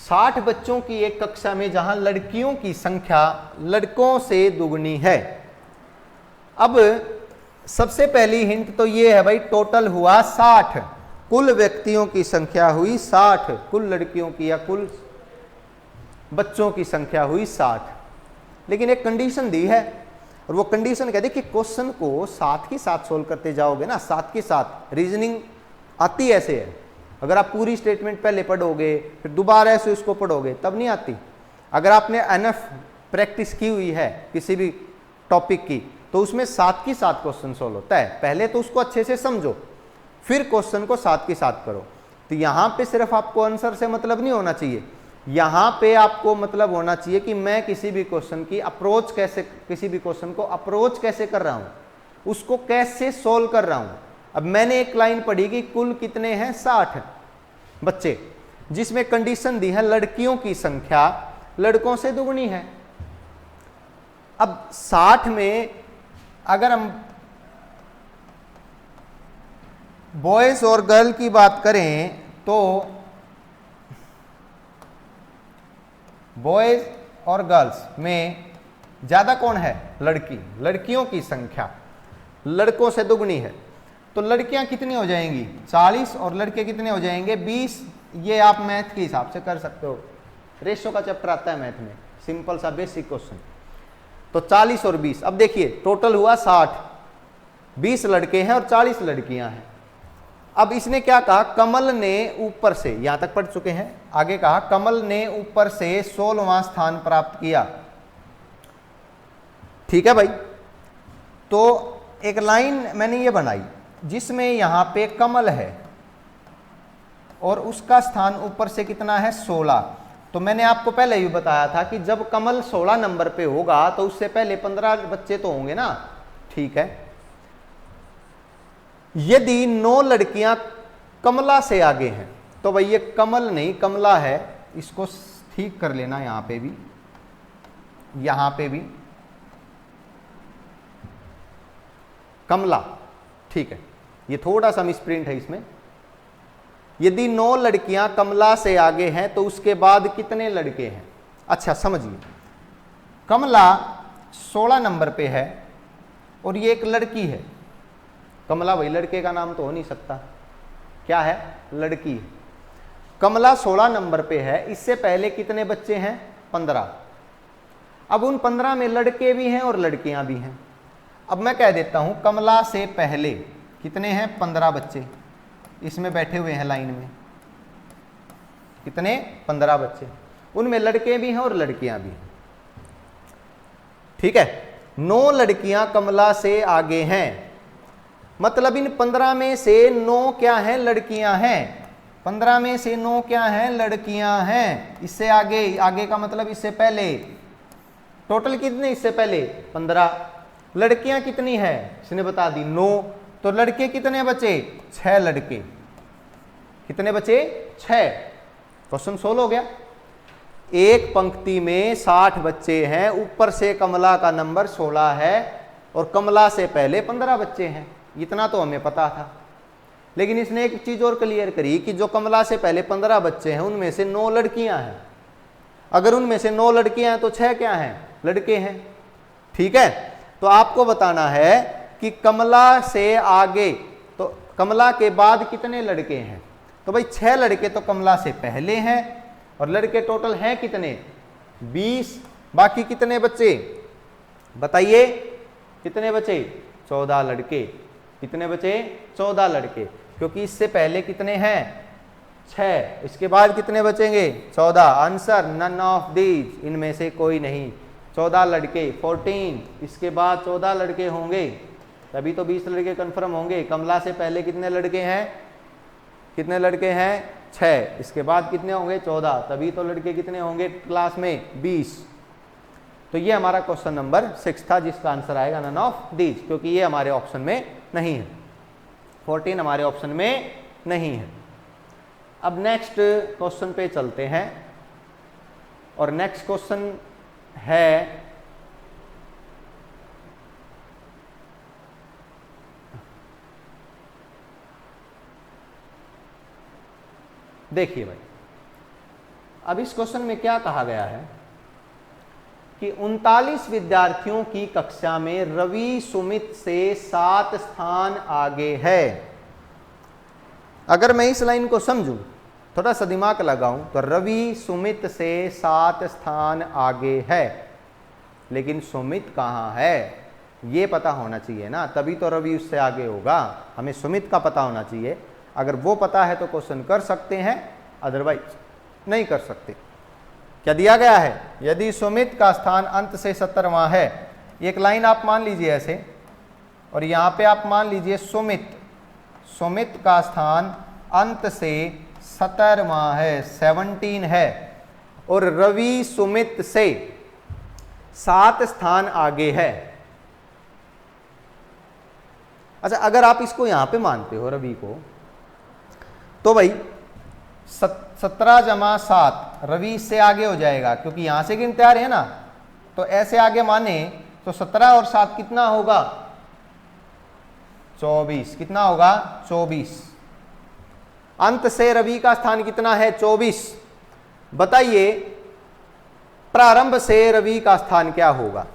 60 बच्चों की एक कक्षा में जहां लड़कियों की संख्या लड़कों से दुगनी है। अब सबसे पहली हिंट तो ये है भाई, टोटल हुआ 60, कुल व्यक्तियों की संख्या हुई 60, कुल लड़कियों की या कुल बच्चों की संख्या हुई 60। लेकिन एक कंडीशन दी है, और वो कंडीशन कहती है कि क्वेश्चन को साथ ही साथ सोल्व करते जाओगे ना, साथ के साथ रीजनिंग आती ऐसे है। अगर आप पूरी स्टेटमेंट पहले पढ़ोगे फिर दोबारा से उसको पढ़ोगे तब नहीं आती। अगर आपने एनफ प्रैक्टिस की हुई है किसी भी टॉपिक की, तो उसमें साथ के साथ क्वेश्चन सोल्व होता है। पहले तो उसको अच्छे से समझो, फिर क्वेश्चन को साथ के साथ करो। तो यहां पे सिर्फ आपको आंसर से मतलब नहीं होना चाहिए, यहां पे आपको मतलब होना चाहिए कि मैं किसी भी क्वेश्चन की अप्रोच कैसे, किसी भी क्वेश्चन को अप्रोच कैसे कर रहा हूं, उसको कैसे सोल्व कर रहा हूं। अब मैंने एक लाइन पढ़ी कि कुल कितने हैं? 60 बच्चे, जिसमें कंडीशन दी है लड़कियों की संख्या लड़कों से दुगनी है। अब 60 में अगर हम बॉयज और गर्ल की बात करें तो बॉयज और गर्ल्स में ज्यादा कौन है? लड़की। लड़कियों की संख्या लड़कों से दुगनी है। तो लड़कियां कितनी हो जाएंगी? 40, और लड़के कितने हो जाएंगे? 20। ये आप मैथ के हिसाब से कर सकते हो, रेशो का चैप्टर आता है मैथ में, सिंपल सा बेसिक क्वेश्चन। तो 40 और 20, अब देखिए टोटल हुआ 60, 20 लड़के हैं और 40 लड़कियां हैं। अब इसने क्या कहा? कमल ने ऊपर से, यहां तक पढ़ चुके हैं, आगे कहा कमल ने ऊपर से 16वां स्थान प्राप्त किया। ठीक है भाई। तो एक लाइन मैंने ये बनाई जिसमें यहां पे कमल है और उसका स्थान ऊपर से कितना है? 16। तो मैंने आपको पहले भी बताया था कि जब कमल 16 नंबर पे होगा तो उससे पहले 15 बच्चे तो होंगे ना। ठीक है। यदि 9 लड़कियां कमला से आगे हैं तो भाई ये कमल नहीं कमला है, इसको ठीक कर लेना। यहां पे भी, यहां पे भी कमला, ठीक है। ये थोड़ा सा मिसप्रिंट है इसमें। यदि 9 लड़कियां कमला से आगे हैं तो उसके बाद कितने लड़के हैं? अच्छा समझिए, कमला 16 नंबर पे है और ये एक लड़की है। कमला भाई लड़के का नाम तो हो नहीं सकता, क्या है? लड़की। कमला 16 नंबर पे है, इससे पहले कितने बच्चे हैं? 15। अब उन 15 में लड़के भी हैं और लड़कियां भी हैं। अब मैं कह देता हूं कमला से पहले कितने हैं? 15 बच्चे इसमें बैठे हुए हैं लाइन में। कितने? 15 बच्चे, उनमें लड़के भी हैं और लड़कियां भी हैं। ठीक है। 9 लड़कियां कमला से आगे हैं, मतलब इन 15 में से 9 क्या हैं? लड़कियां हैं। 15 में से 9 क्या हैं? लड़कियां हैं। इससे आगे, आगे का मतलब इससे पहले। टोटल कितने इससे पहले? 15। लड़कियां कितनी है? इसने बता दी 9। तो लड़के कितने बचे? 6 लड़के। कितने बचे? 6। क्वेश्चन सोल्व हो गया। एक पंक्ति में 60 बच्चे हैं, ऊपर से कमला का नंबर 16 है और कमला से पहले 15 बच्चे हैं, इतना तो हमें पता था। लेकिन इसने एक चीज और क्लियर करी कि जो कमला से पहले 15 बच्चे हैं उनमें से 9 लड़कियां हैं। अगर उनमें से 9 लड़कियां हैं तो 6 क्या हैं? लड़के हैं। ठीक है, तो आपको बताना है कि कमला से आगे, तो कमला के बाद कितने लड़के हैं? तो भाई 6 लड़के तो कमला से पहले हैं और लड़के टोटल हैं कितने? 20। बाकी कितने बच्चे बताइए? कितने बचे? 14 लड़के। कितने बचे? 14 लड़के, क्योंकि इससे पहले कितने हैं? 6। इसके बाद कितने बचेंगे? 14। आंसर नन ऑफ दीज, इनमें से कोई नहीं। 14 लड़के 14, इसके बाद 14 लड़के होंगे, तभी तो 20 लड़के कंफर्म होंगे। कमला से पहले कितने लड़के हैं? कितने लड़के हैं? 6। इसके बाद कितने होंगे? 14, तभी तो लड़के कितने होंगे क्लास में? 20। तो ये हमारा क्वेश्चन नंबर 6 था, जिसका आंसर आएगा नन ऑफ दीज, क्योंकि ये हमारे ऑप्शन में नहीं है। 14 हमारे ऑप्शन में नहीं है। अब नेक्स्ट क्वेश्चन पे चलते हैं, और नेक्स्ट क्वेश्चन है देखिए भाई, अब इस क्वेश्चन में क्या कहा गया है कि 39 विद्यार्थियों की कक्षा में रवि सुमित से 7 स्थान आगे है। अगर मैं इस लाइन को समझूं, थोड़ा सा दिमाग लगाऊं, तो रवि सुमित से 7 स्थान आगे है, लेकिन सुमित कहां है ये पता होना चाहिए ना, तभी तो रवि उससे आगे होगा। हमें सुमित का पता होना चाहिए। अगर वो पता है तो क्वेश्चन कर सकते हैं, अदरवाइज नहीं कर सकते। क्या दिया गया है? यदि सुमित का स्थान अंत से 17वां है, एक लाइन आप मान लीजिए ऐसे, और यहां पे आप मान लीजिए सुमित का स्थान अंत से 17वां है, 17 है, और रवि सुमित से 7 स्थान आगे है। अच्छा, अगर आप इसको यहां पे मानते हो रवि को, तो भाई 17 जमा 7 रवि से आगे हो जाएगा, क्योंकि यहां से गिनते आ रहे हैं ना, तो ऐसे आगे माने तो 17 और 7 कितना होगा? 24। कितना होगा? 24। अंत से रवि का स्थान कितना है? 24। बताइए प्रारंभ से रवि का स्थान क्या होगा?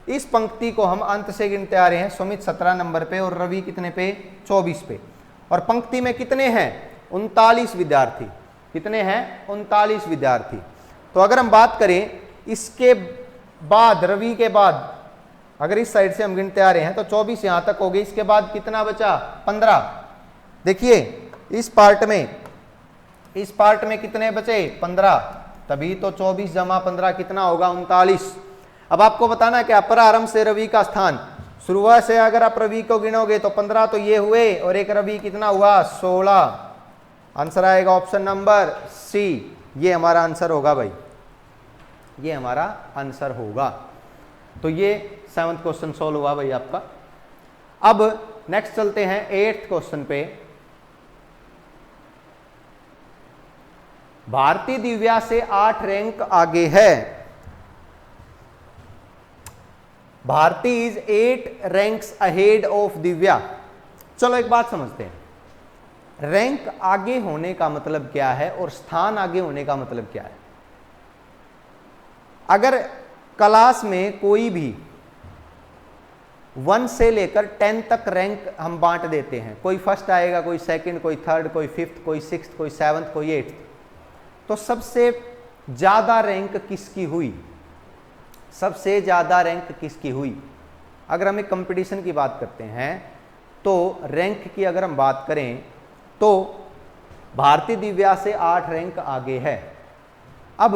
इस पंक्ति को हम अंत से गिनते आ रहे हैं। सुमित 17 नंबर पे और रवि कितने पे? 24 पे। और पंक्ति में कितने हैं? 39 विद्यार्थी। कितने हैं? 39 विद्यार्थी। तो अगर हम बात करें इसके बाद, रवि के बाद, अगर इस साइड से हम गिनते आ रहे हैं तो 24 यहां तक हो गई। इसके बाद कितना बचा? 15। देखिए इस पार्ट में कितने बचे? 15। तभी तो 24 जमा 15 कितना होगा? 39। अब आपको बताना क्या, प्रारंभ से रवि का स्थान, शुरुआत से अगर आप रवि को गिनोगे तो 15 तो ये हुए, और एक रवि कितना हुआ? 16। आंसर आएगा ऑप्शन नंबर सी। ये हमारा आंसर होगा भाई, ये हमारा आंसर होगा। तो ये 7वां क्वेश्चन सॉल्व हुआ भाई आपका। अब नेक्स्ट चलते हैं 8th क्वेश्चन पे। भारती दिव्या से 8 रैंक आगे है। Bharti is 8 ranks ahead of Divya. चलो एक बात समझते हैं, रैंक आगे होने का मतलब क्या है और स्थान आगे होने का मतलब क्या है। अगर क्लास में कोई भी 1 से लेकर 10 तक रैंक हम बांट देते हैं, कोई फर्स्ट आएगा, कोई सेकंड, कोई थर्ड, कोई फिफ्थ, कोई सिक्स्थ, कोई 7th, कोई 8th, तो सबसे ज्यादा रैंक किसकी हुई? सबसे ज्यादा रैंक किसकी हुई? अगर हम एक कंपटीशन की बात करते हैं तो रैंक की अगर हम बात करें तो भारती दिव्या से 8 रैंक आगे है। अब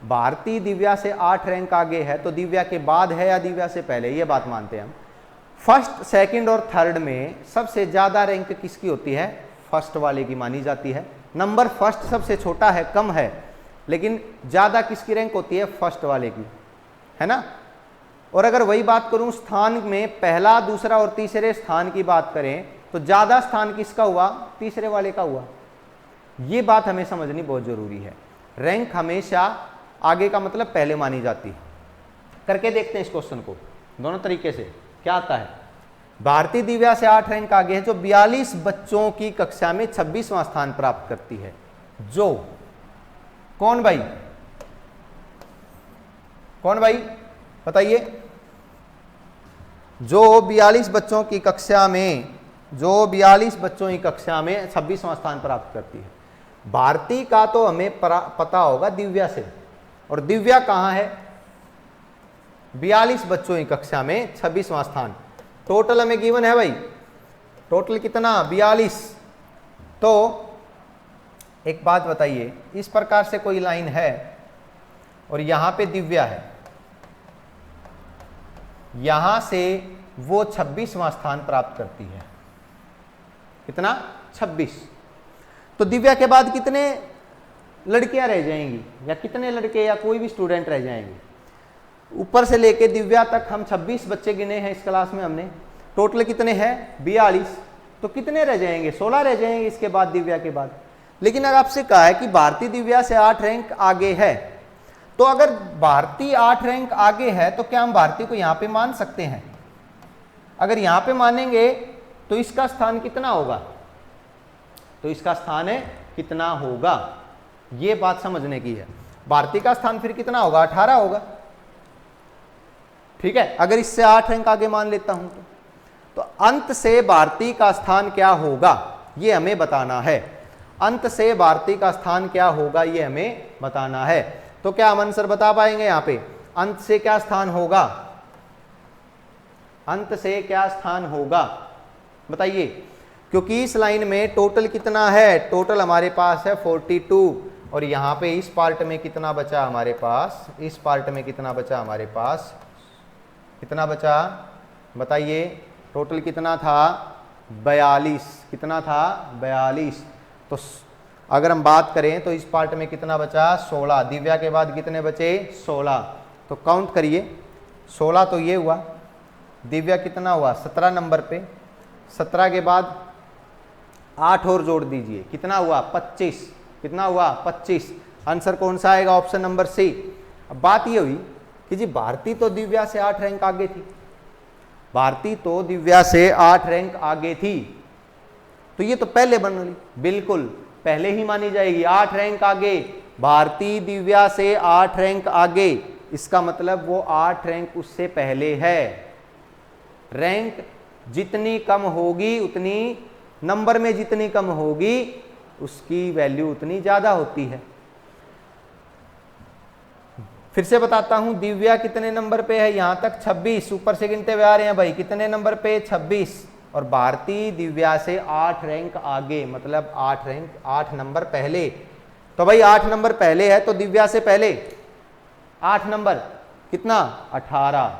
भारती दिव्या से 8 रैंक आगे है तो दिव्या के बाद है या दिव्या से पहले, ये बात मानते हैं हम। फर्स्ट, सेकंड और थर्ड में सबसे ज्यादा रैंक किसकी होती है? फर्स्ट वाले की मानी जाती है। नंबर फर्स्ट सबसे छोटा है, कम है, लेकिन ज्यादा किसकी रैंक होती है? फर्स्ट वाले की, है ना। और अगर वही बात करूं स्थान में, पहला, दूसरा और तीसरे स्थान की बात करें तो ज्यादा स्थान किसका हुआ? तीसरे वाले का हुआ। ये बात हमें समझनी बहुत जरूरी है। रैंक हमेशा आगे का मतलब पहले मानी जाती है। करके देखते हैं इस क्वेश्चन को दोनों तरीके से। क्या आता है, भारती दिव्या से 8 रैंक आगे है जो 42 बच्चों की कक्षा में 26वां स्थान प्राप्त करती है। जो कौन भाई, कौन भाई बताइए, जो 42 बच्चों की कक्षा में, जो 42 बच्चों की कक्षा में 26वां स्थान प्राप्त करती है। भारती का तो हमें पता होगा दिव्या से, और दिव्या कहां है, 42 बच्चों की कक्षा में 26वां स्थान। टोटल हमें गिवन है भाई, टोटल कितना 42। तो एक बात बताइए, इस प्रकार से कोई लाइन है और यहां पे दिव्या है, यहां से वो 26वां स्थान प्राप्त करती है। कितना 26। तो दिव्या के बाद कितने लड़कियां रह जाएंगी, या कितने लड़के या कोई भी स्टूडेंट रह जाएंगे। ऊपर से लेके दिव्या तक हम 26 बच्चे गिने हैं इस क्लास में हमने। टोटल कितने हैं 42। तो कितने रह जाएंगे, 16 रह जाएंगे इसके बाद, दिव्या के बाद। लेकिन अगर आपसे कहा है कि भारती दिव्या से 8 रैंक आगे है, तो अगर भारती 8 रैंक आगे है तो क्या हम भारती को यहां पे मान सकते हैं? अगर यहां पे मानेंगे तो इसका स्थान कितना होगा, तो इसका स्थान है कितना होगा, यह बात समझने की है। भारती का स्थान फिर कितना होगा, 18 होगा। ठीक है, अगर इससे 8 रैंक आगे मान लेता हूं तो अंत से भारती का स्थान क्या होगा यह हमें बताना है। अंत से भारती का स्थान क्या होगा यह हमें बताना है। तो क्या हम आंसर बता पाएंगे यहां पे, अंत से क्या स्थान होगा, अंत से क्या स्थान होगा बताइए। क्योंकि इस लाइन में टोटल कितना है, टोटल हमारे पास है 42, और यहां पे इस पार्ट में कितना बचा हमारे पास, इस पार्ट में कितना बचा हमारे पास, कितना बचा बताइए। टोटल कितना था 42, कितना था 42। तो अगर हम बात करें तो इस पार्ट में कितना बचा 16, दिव्या के बाद कितने बचे 16। तो काउंट करिए, 16 तो ये हुआ, दिव्या कितना हुआ 17 नंबर पे, 17 के बाद 8 और जोड़ दीजिए, कितना हुआ 25, कितना हुआ 25। आंसर कौन सा आएगा, ऑप्शन नंबर सी। अब बात ये हुई कि जी भारती तो दिव्या से 8 रैंक आगे थी, भारती तो दिव्या से 8 रैंक आगे थी, तो ये तो पहले बन रही, बिल्कुल पहले ही मानी जाएगी। 8 रैंक आगे, भारती दिव्या से 8 रैंक आगे, इसका मतलब वो 8 रैंक उससे पहले है। रैंक जितनी कम होगी उतनी, नंबर में जितनी कम होगी उसकी वैल्यू उतनी ज्यादा होती है। फिर से बताता हूं, दिव्या कितने नंबर पे है, यहां तक 26, ऊपर से गिनते हुए आ रहे हैं भाई, कितने नंबर पे 26, और भारती दिव्या से 8 रैंक आगे, मतलब 8 रैंक 8 नंबर पहले। तो भाई 8 नंबर पहले है तो दिव्या से पहले 8 नंबर कितना 18।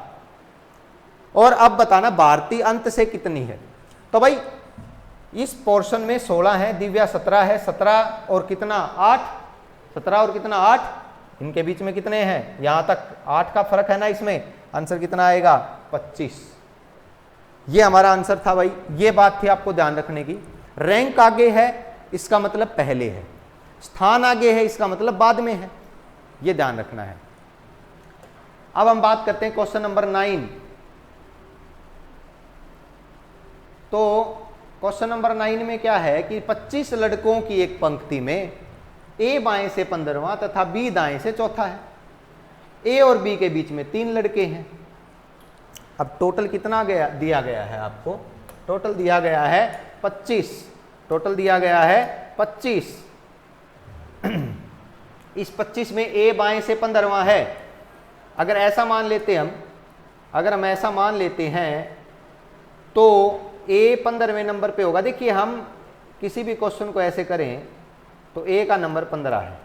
और अब बताना भारती अंत से कितनी है। तो भाई इस पोर्शन में 16 है, दिव्या 17 है, 17 और कितना 8, 17 और कितना 8, इनके बीच में कितने हैं, यहां तक 8 का फर्क है ना, इसमें आंसर कितना आएगा 25। ये हमारा आंसर था भाई, ये बात थी आपको ध्यान रखने की। रैंक आगे है इसका मतलब पहले है, स्थान आगे है इसका मतलब बाद में है, ये ध्यान रखना है। अब हम बात करते हैं क्वेश्चन नंबर 9। तो क्वेश्चन नंबर 9 में क्या है कि 25 लड़कों की एक पंक्ति में ए बाएं से 15वां तथा बी दाएं से चौथा है। ए और बी के बीच में 3 लड़के हैं। अब टोटल कितना दिया गया है आपको, टोटल दिया गया है 25, टोटल दिया गया है 25। इस 25 में ए बाएं से 15वां है। अगर ऐसा मान लेते हम, अगर हम ऐसा मान लेते हैं तो ए 15वें नंबर पे होगा। देखिए हम किसी भी क्वेश्चन को ऐसे करें तो ए का नंबर 15 है,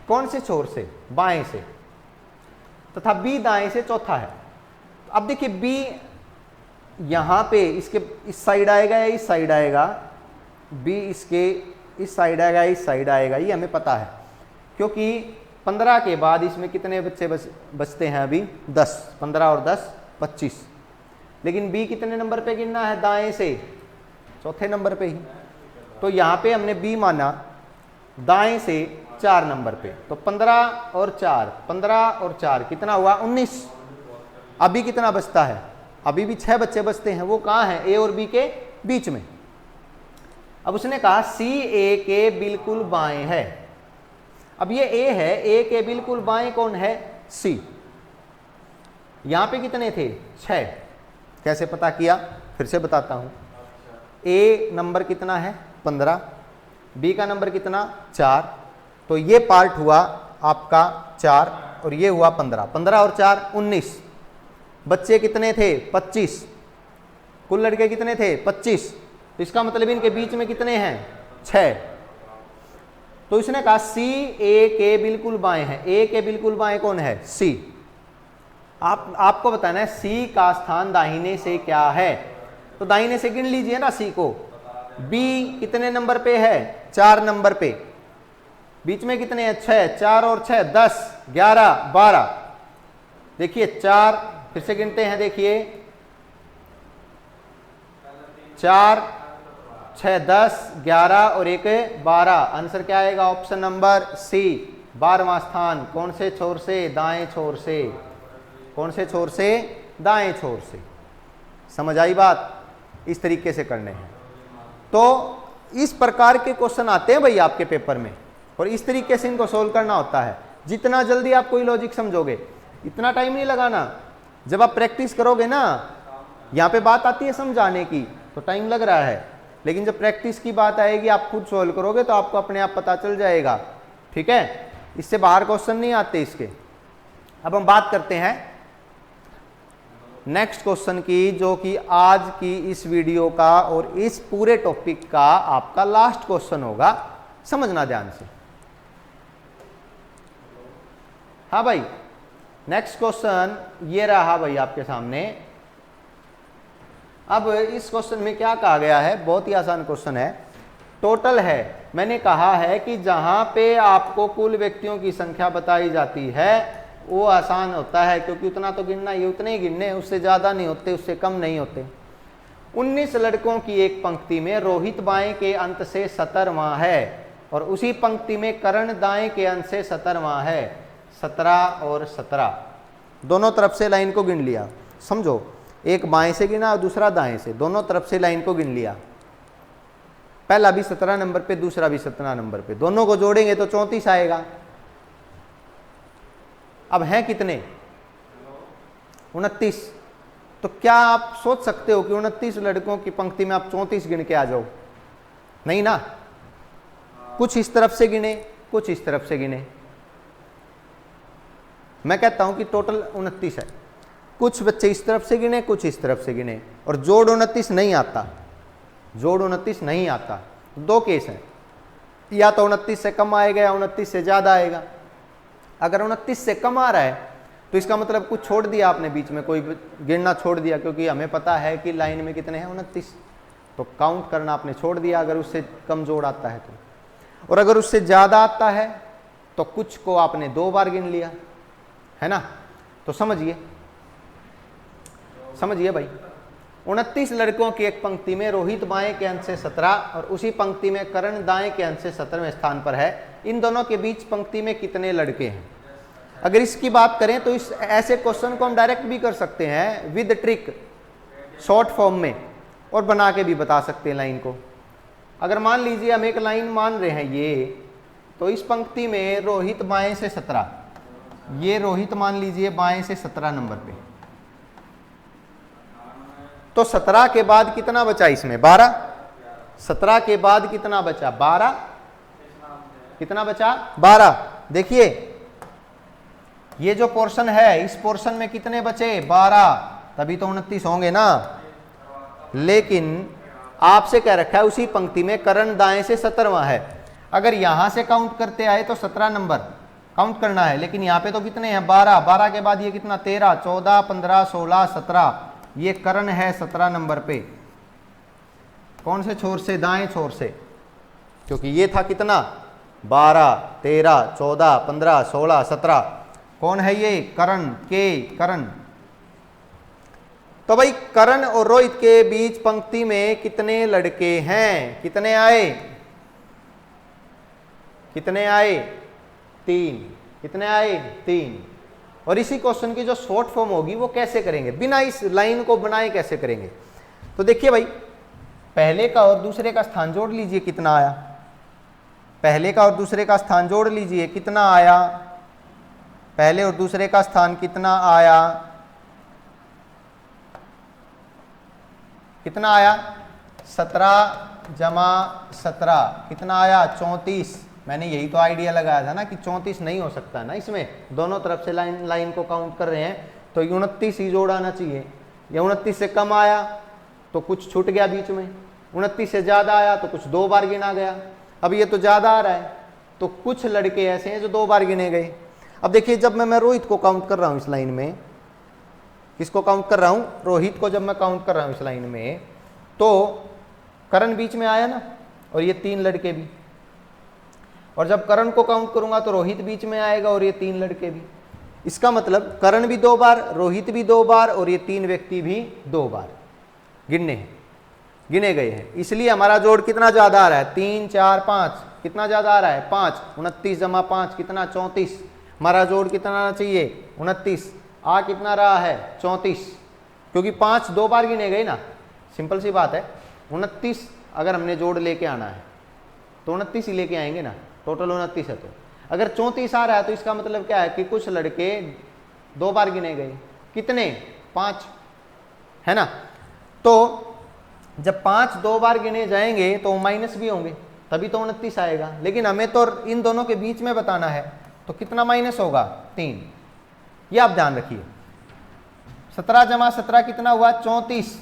कौन से छोर से, बाएं से, तथा बी दाएं से चौथा है। अब देखिए बी यहां पे इसके इस साइड आएगा या इस साइड आएगा, बी इसके इस साइड आएगा इस साइड आएगा, ये हमें पता है क्योंकि 15 के बाद इसमें कितने बच्चे बचते हैं अभी 10, 15 और 10 25। लेकिन बी कितने नंबर पे गिनना है, दाएं से, चौथे नंबर पे ही। तो यहां पे हमने बी माना, दाएं से 4 नंबर पे। तो 15 और 4 कितना हुआ 19। अभी कितना बचता है, अभी भी 6 बच्चे बचते हैं, वो कहाँ है, ए और बी के बीच में। अब उसने कहा सी ए के बिल्कुल बाएं है। अब ये ए है, ए के बिल्कुल बाएं कौन है, सी। यहां पे कितने थे 6। कैसे पता किया, फिर से बताता हूं। ए नंबर कितना है 15, बी का नंबर कितना 4, तो ये पार्ट हुआ आपका 4 और ये हुआ 15। 15 और 4 19। बच्चे कितने थे 25, कुल लड़के कितने थे 25। तो इसका मतलब इनके बीच में कितने हैं 6। तो इसने कहा सी ए के बिल्कुल बाएं है। ए के बिल्कुल बाएं कौन है, सी। आपको बताना है सी का स्थान दाहिने से क्या है, तो दाहिने से गिन लीजिए ना सी को। बी कितने नंबर पे है 4 नंबर पे, बीच में कितने हैं 6, 4 और 6 10 11 12। देखिए 4, फिर से गिनते हैं, देखिए 4 6 10 11 और 1 12। आंसर क्या आएगा, ऑप्शन नंबर सी 12वां स्थान। कौन से छोर से, दाएं छोर से। कौन से छोर से, दाएं छोर से। समझ आई बात, इस तरीके से करने हैं। तो इस प्रकार के क्वेश्चन आते हैं भाई आपके पेपर में, और इस तरीके से इनको सोल्व करना होता है। जितना जल्दी आप कोई लॉजिक समझोगे, इतना टाइम नहीं लगाना। जब आप प्रैक्टिस करोगे ना, यहाँ पे बात आती है समझाने की तो टाइम लग रहा है, लेकिन जब प्रैक्टिस की बात आएगी, आप खुद सोल्व करोगे तो आपको अपने आप पता चल जाएगा। ठीक है, इससे बाहर क्वेश्चन नहीं आते इसके। अब हम बात करते हैं नेक्स्ट क्वेश्चन की, जो कि आज की इस वीडियो का और इस पूरे टॉपिक का आपका लास्ट क्वेश्चन होगा। समझना ध्यान से। हाँ भाई, नेक्स्ट क्वेश्चन ये रहा भाई आपके सामने। अब इस क्वेश्चन में क्या कहा गया है, बहुत ही आसान क्वेश्चन है। टोटल है, मैंने कहा है कि जहां पे आपको कुल व्यक्तियों की संख्या बताई जाती है वो आसान होता है, क्योंकि उतना तो गिनना, ये उतने ही गिनने, उससे ज़्यादा नहीं होते, उससे कम नहीं होते। 19 लड़कों की एक पंक्ति में रोहित बाएं के अंत से 17वां है, और उसी पंक्ति में करण दाएं के अंत से 17वां है। 17 और 17 दोनों तरफ से लाइन को गिन लिया। समझो, एक बाएं से गिना और दूसरा दाएं से, दोनों तरफ से लाइन को गिन लिया। पहला भी 17 नंबर पे, दूसरा भी 17 नंबर पे, दोनों को जोड़ेंगे तो 34 आएगा। अब हैं कितने 29। तो क्या आप सोच सकते हो कि 29 लड़कों की पंक्ति में आप 34 गिन के आ जाओ? नहीं ना, कुछ इस तरफ से गिने, कुछ इस तरफ से गिने। मैं कहता हूं कि टोटल 29 है, कुछ बच्चे इस तरफ से गिने, कुछ इस तरफ से गिने, और जोड़ 29 नहीं आता। जोड़ 29 नहीं आता। दो केस हैं, या तो 29 से कम आएगा या 29 से ज्यादा आएगा। अगर 29 से कम आ रहा है तो इसका मतलब कुछ छोड़ दिया आपने बीच में, कोई गिनना छोड़ दिया, क्योंकि हमें पता है कि लाइन में कितने हैं 29, तो काउंट करना आपने छोड़ दिया अगर उससे कम जोड़ आता है तो। और अगर उससे ज़्यादा आता है तो कुछ को आपने 2 बार गिन लिया, है ना। तो समझिए, समझिए भाई, 29 लड़कों की एक पंक्ति में रोहित बाएं के अंत से 17 और उसी पंक्ति में करण दाएं के अंत से 17वें स्थान पर है। इन दोनों के बीच पंक्ति में कितने लड़के हैं? अगर इसकी बात करें तो इस ऐसे क्वेश्चन को हम डायरेक्ट भी कर सकते हैं विद ट्रिक, शॉर्ट फॉर्म में, और बना के भी बता सकते हैं लाइन को। अगर मान लीजिए हम एक लाइन मान रहे हैं ये, तो इस पंक्ति में रोहित बाएं से 17, ये रोहित मान लीजिए बाएं से 17 नंबर पे, तो 17 के बाद कितना बचा इसमें 12। 17 के बाद कितना बचा 12, कितना बचा 12। देखिए ये जो पोर्शन है, इस पोर्शन में कितने बचे 12, तभी तो 29 होंगे ना। लेकिन आपसे कह रखा है उसी पंक्ति में करण दाएं से 17वां है। अगर यहां से काउंट करते आए तो 17 नंबर काउंट करना है, लेकिन यहाँ पे तो कितने हैं 12। 12 के बाद ये कितना 13, 14, 15, 16, 17, ये करण है 17 नंबर पे। कौन से छोर से? दाएं छोर से, क्योंकि ये था कितना 12, 13, 14, 15, 16, 17। कौन है ये? करण, के करण। तो भाई करण और रोहित के बीच पंक्ति में कितने लड़के हैं? कितने आए? कितने आए 3, कितने आए 3। और इसी क्वेश्चन की जो शॉर्ट फॉर्म होगी वो कैसे करेंगे, बिना इस लाइन को बनाए कैसे करेंगे। तो देखिए भाई, पहले का और दूसरे का स्थान जोड़ लीजिए, कितना आया। पहले का और दूसरे का स्थान जोड़ लीजिए, कितना आया। पहले और दूसरे का स्थान कितना आया, कितना आया 17 जमा 17 कितना आया 34। मैंने यही तो आइडिया लगाया था ना कि 34 नहीं हो सकता ना, इसमें दोनों तरफ से लाइन को काउंट कर रहे हैं तो 29 ही जोड़ आना चाहिए। या 29 से कम आया तो कुछ छूट गया बीच में, 29 से ज़्यादा आया तो कुछ 2 बार गिना गया। अब ये तो ज़्यादा आ रहा है तो कुछ लड़के ऐसे हैं जो 2 बार गिने गए। अब देखिए, जब मैं रोहित को काउंट कर रहा हूँ इस लाइन में, किसको काउंट कर रहा हूँ, रोहित को जब मैं काउंट कर रहा हूँ इस लाइन में, तो करण बीच में आया ना, और ये 3 लड़के भी। और जब करण को काउंट करूंगा तो रोहित बीच में आएगा और ये 3 लड़के भी। इसका मतलब करण भी 2 बार, रोहित भी 2 बार और ये 3 व्यक्ति भी 2 बार गिने गए हैं। इसलिए हमारा जोड़ कितना ज्यादा आ रहा है 3 4 5, कितना ज्यादा आ रहा है 5। 29 जमा 5 कितना 34। हमारा जोड़ कितना आना चाहिए 29, आ कितना रहा है 34, क्योंकि 5 2 बार गिने गए ना, सिंपल सी बात है। 29 अगर हमने जोड़ लेके आना है तो 29 ही लेके आएंगे ना, टोटल 29 है। तो अगर 34 आ रहा है तो इसका मतलब क्या है कि कुछ लड़के 2 बार गिने गए, कितने 5, है ना। तो जब 5 2 बार गिने जाएंगे तो माइनस भी होंगे, तभी तो 29 आएगा। लेकिन हमें तो इन दोनों के बीच में बताना है, तो कितना माइनस होगा 3। ये आप ध्यान रखिए। 17 जमा 17 कितना हुआ 34,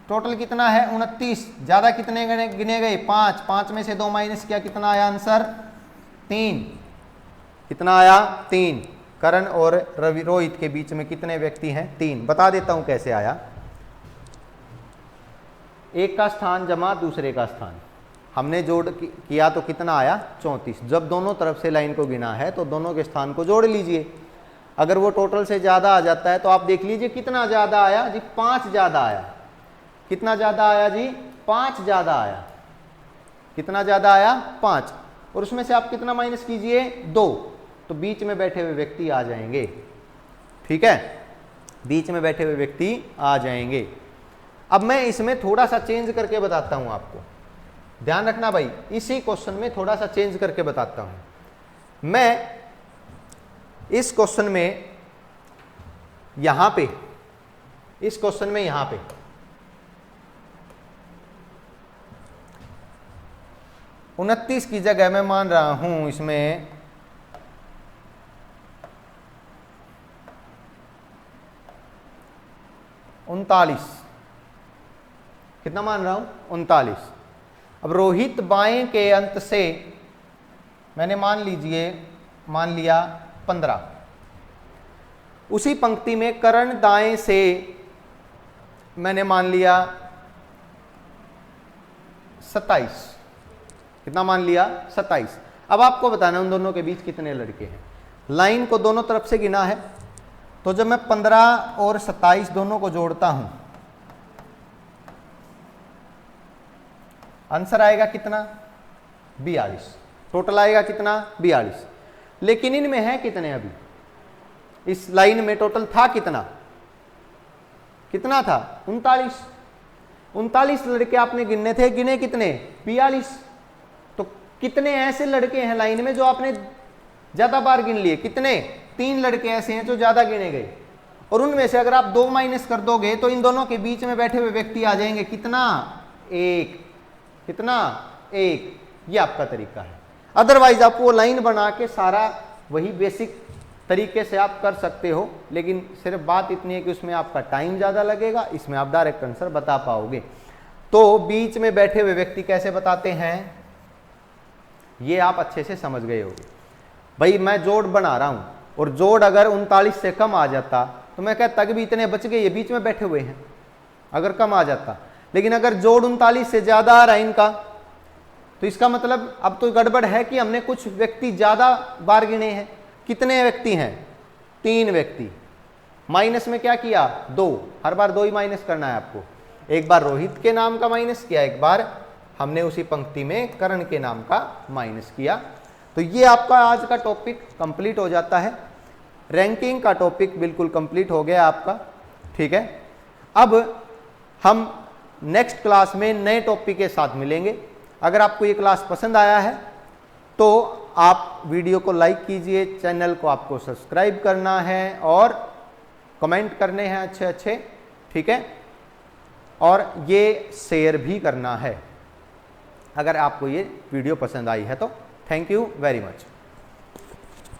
टोटल कितना है 29। ज्यादा कितने गिने गए 5, 5 में से 2 माइनस किया, कितना आया आंसर 3। कितना आया 3। करण और रोहित के बीच में कितने व्यक्ति हैं 3। बता देता हूं कैसे आया। एक का स्थान जमा दूसरे का स्थान, हमने जोड़ किया तो कितना आया 34। जब दोनों तरफ से लाइन को गिना है तो दोनों के स्थान को जोड़ लीजिए। अगर वो टोटल से ज्यादा आ जाता है तो आप देख लीजिए कितना ज्यादा आया जी, 5 ज्यादा आया। कितना ज्यादा आया जी 5 ज्यादा आया। कितना ज्यादा आया 5, और उसमें से आप कितना माइनस कीजिए 2, तो बीच में बैठे हुए व्यक्ति आ जाएंगे। ठीक है, बीच में बैठे हुए व्यक्ति आ जाएंगे। अब मैं इसमें थोड़ा सा चेंज करके बताता हूं आपको, ध्यान रखना भाई, इसी क्वेश्चन में थोड़ा सा चेंज करके बताता हूं। मैं इस क्वेश्चन में यहां पे, इस क्वेश्चन में यहां पे 29 की जगह मैं मान रहा हूं इसमें 39। कितना मान रहा हूं 39। अब रोहित बाएं के अंत से मैंने मान लिया 15। उसी पंक्ति में करण दाएं से मैंने मान लिया 27। कितना मान लिया 27। अब आपको बताना उन दोनों के बीच कितने लड़के हैं। लाइन को दोनों तरफ से गिना है, तो जब मैं 15 और 27 दोनों को जोड़ता हूं, आंसर आएगा कितना 42। टोटल आएगा कितना 42। लेकिन इनमें है कितने, अभी इस लाइन में टोटल था कितना, कितना था 39। 39 लड़के आपने गिनने थे, गिने कितने 42। तो कितने ऐसे लड़के हैं लाइन में जो आपने ज्यादा बार गिन लिए, कितने 3 लड़के ऐसे हैं जो ज्यादा गिने गए, और उनमें से अगर आप 2 माइनस कर दोगे तो इन दोनों के बीच में बैठे हुए व्यक्ति आ जाएंगे, कितना 1। कितना 1। ये आपका तरीका है। अदरवाइज आप वो लाइन बना के सारा वही बेसिक तरीके से आप कर सकते हो, लेकिन सिर्फ बात इतनी है कि उसमें आपका टाइम ज़्यादा लगेगा, इसमें आप डायरेक्ट आंसर बता पाओगे। तो बीच में बैठे हुए व्यक्ति कैसे बताते हैं ये आप अच्छे से समझ गए होगे। भाई मैं जोड़ बना रहा हूं और जोड़ अगर 39 से कम आ जाता तो मैं कहता कि भी इतने बच गए, ये बीच में बैठे हुए हैं, अगर कम आ जाता। लेकिन अगर जोड़ 39 से ज्यादा आ रहा है इनका, तो इसका मतलब अब तो गड़बड़ है कि हमने कुछ व्यक्ति ज्यादा बार गिने हैं। कितने व्यक्ति हैं 3 व्यक्ति। माइनस में क्या किया 2, हर बार 2 ही माइनस करना है आपको। एक बार रोहित के नाम का माइनस किया, एक बार हमने उसी पंक्ति में करण के नाम का माइनस किया। तो ये आपका आज का टॉपिक कंप्लीट हो जाता है। रैंकिंग का टॉपिक बिल्कुल कंप्लीट हो गया आपका, ठीक है। अब हम नेक्स्ट क्लास में नए टॉपिक के साथ मिलेंगे। अगर आपको ये क्लास पसंद आया है तो आप वीडियो को लाइक कीजिए, चैनल को आपको सब्सक्राइब करना है और कमेंट करने हैं अच्छे अच्छे, ठीक है, और ये शेयर भी करना है अगर आपको ये वीडियो पसंद आई है तो। Thank you very much.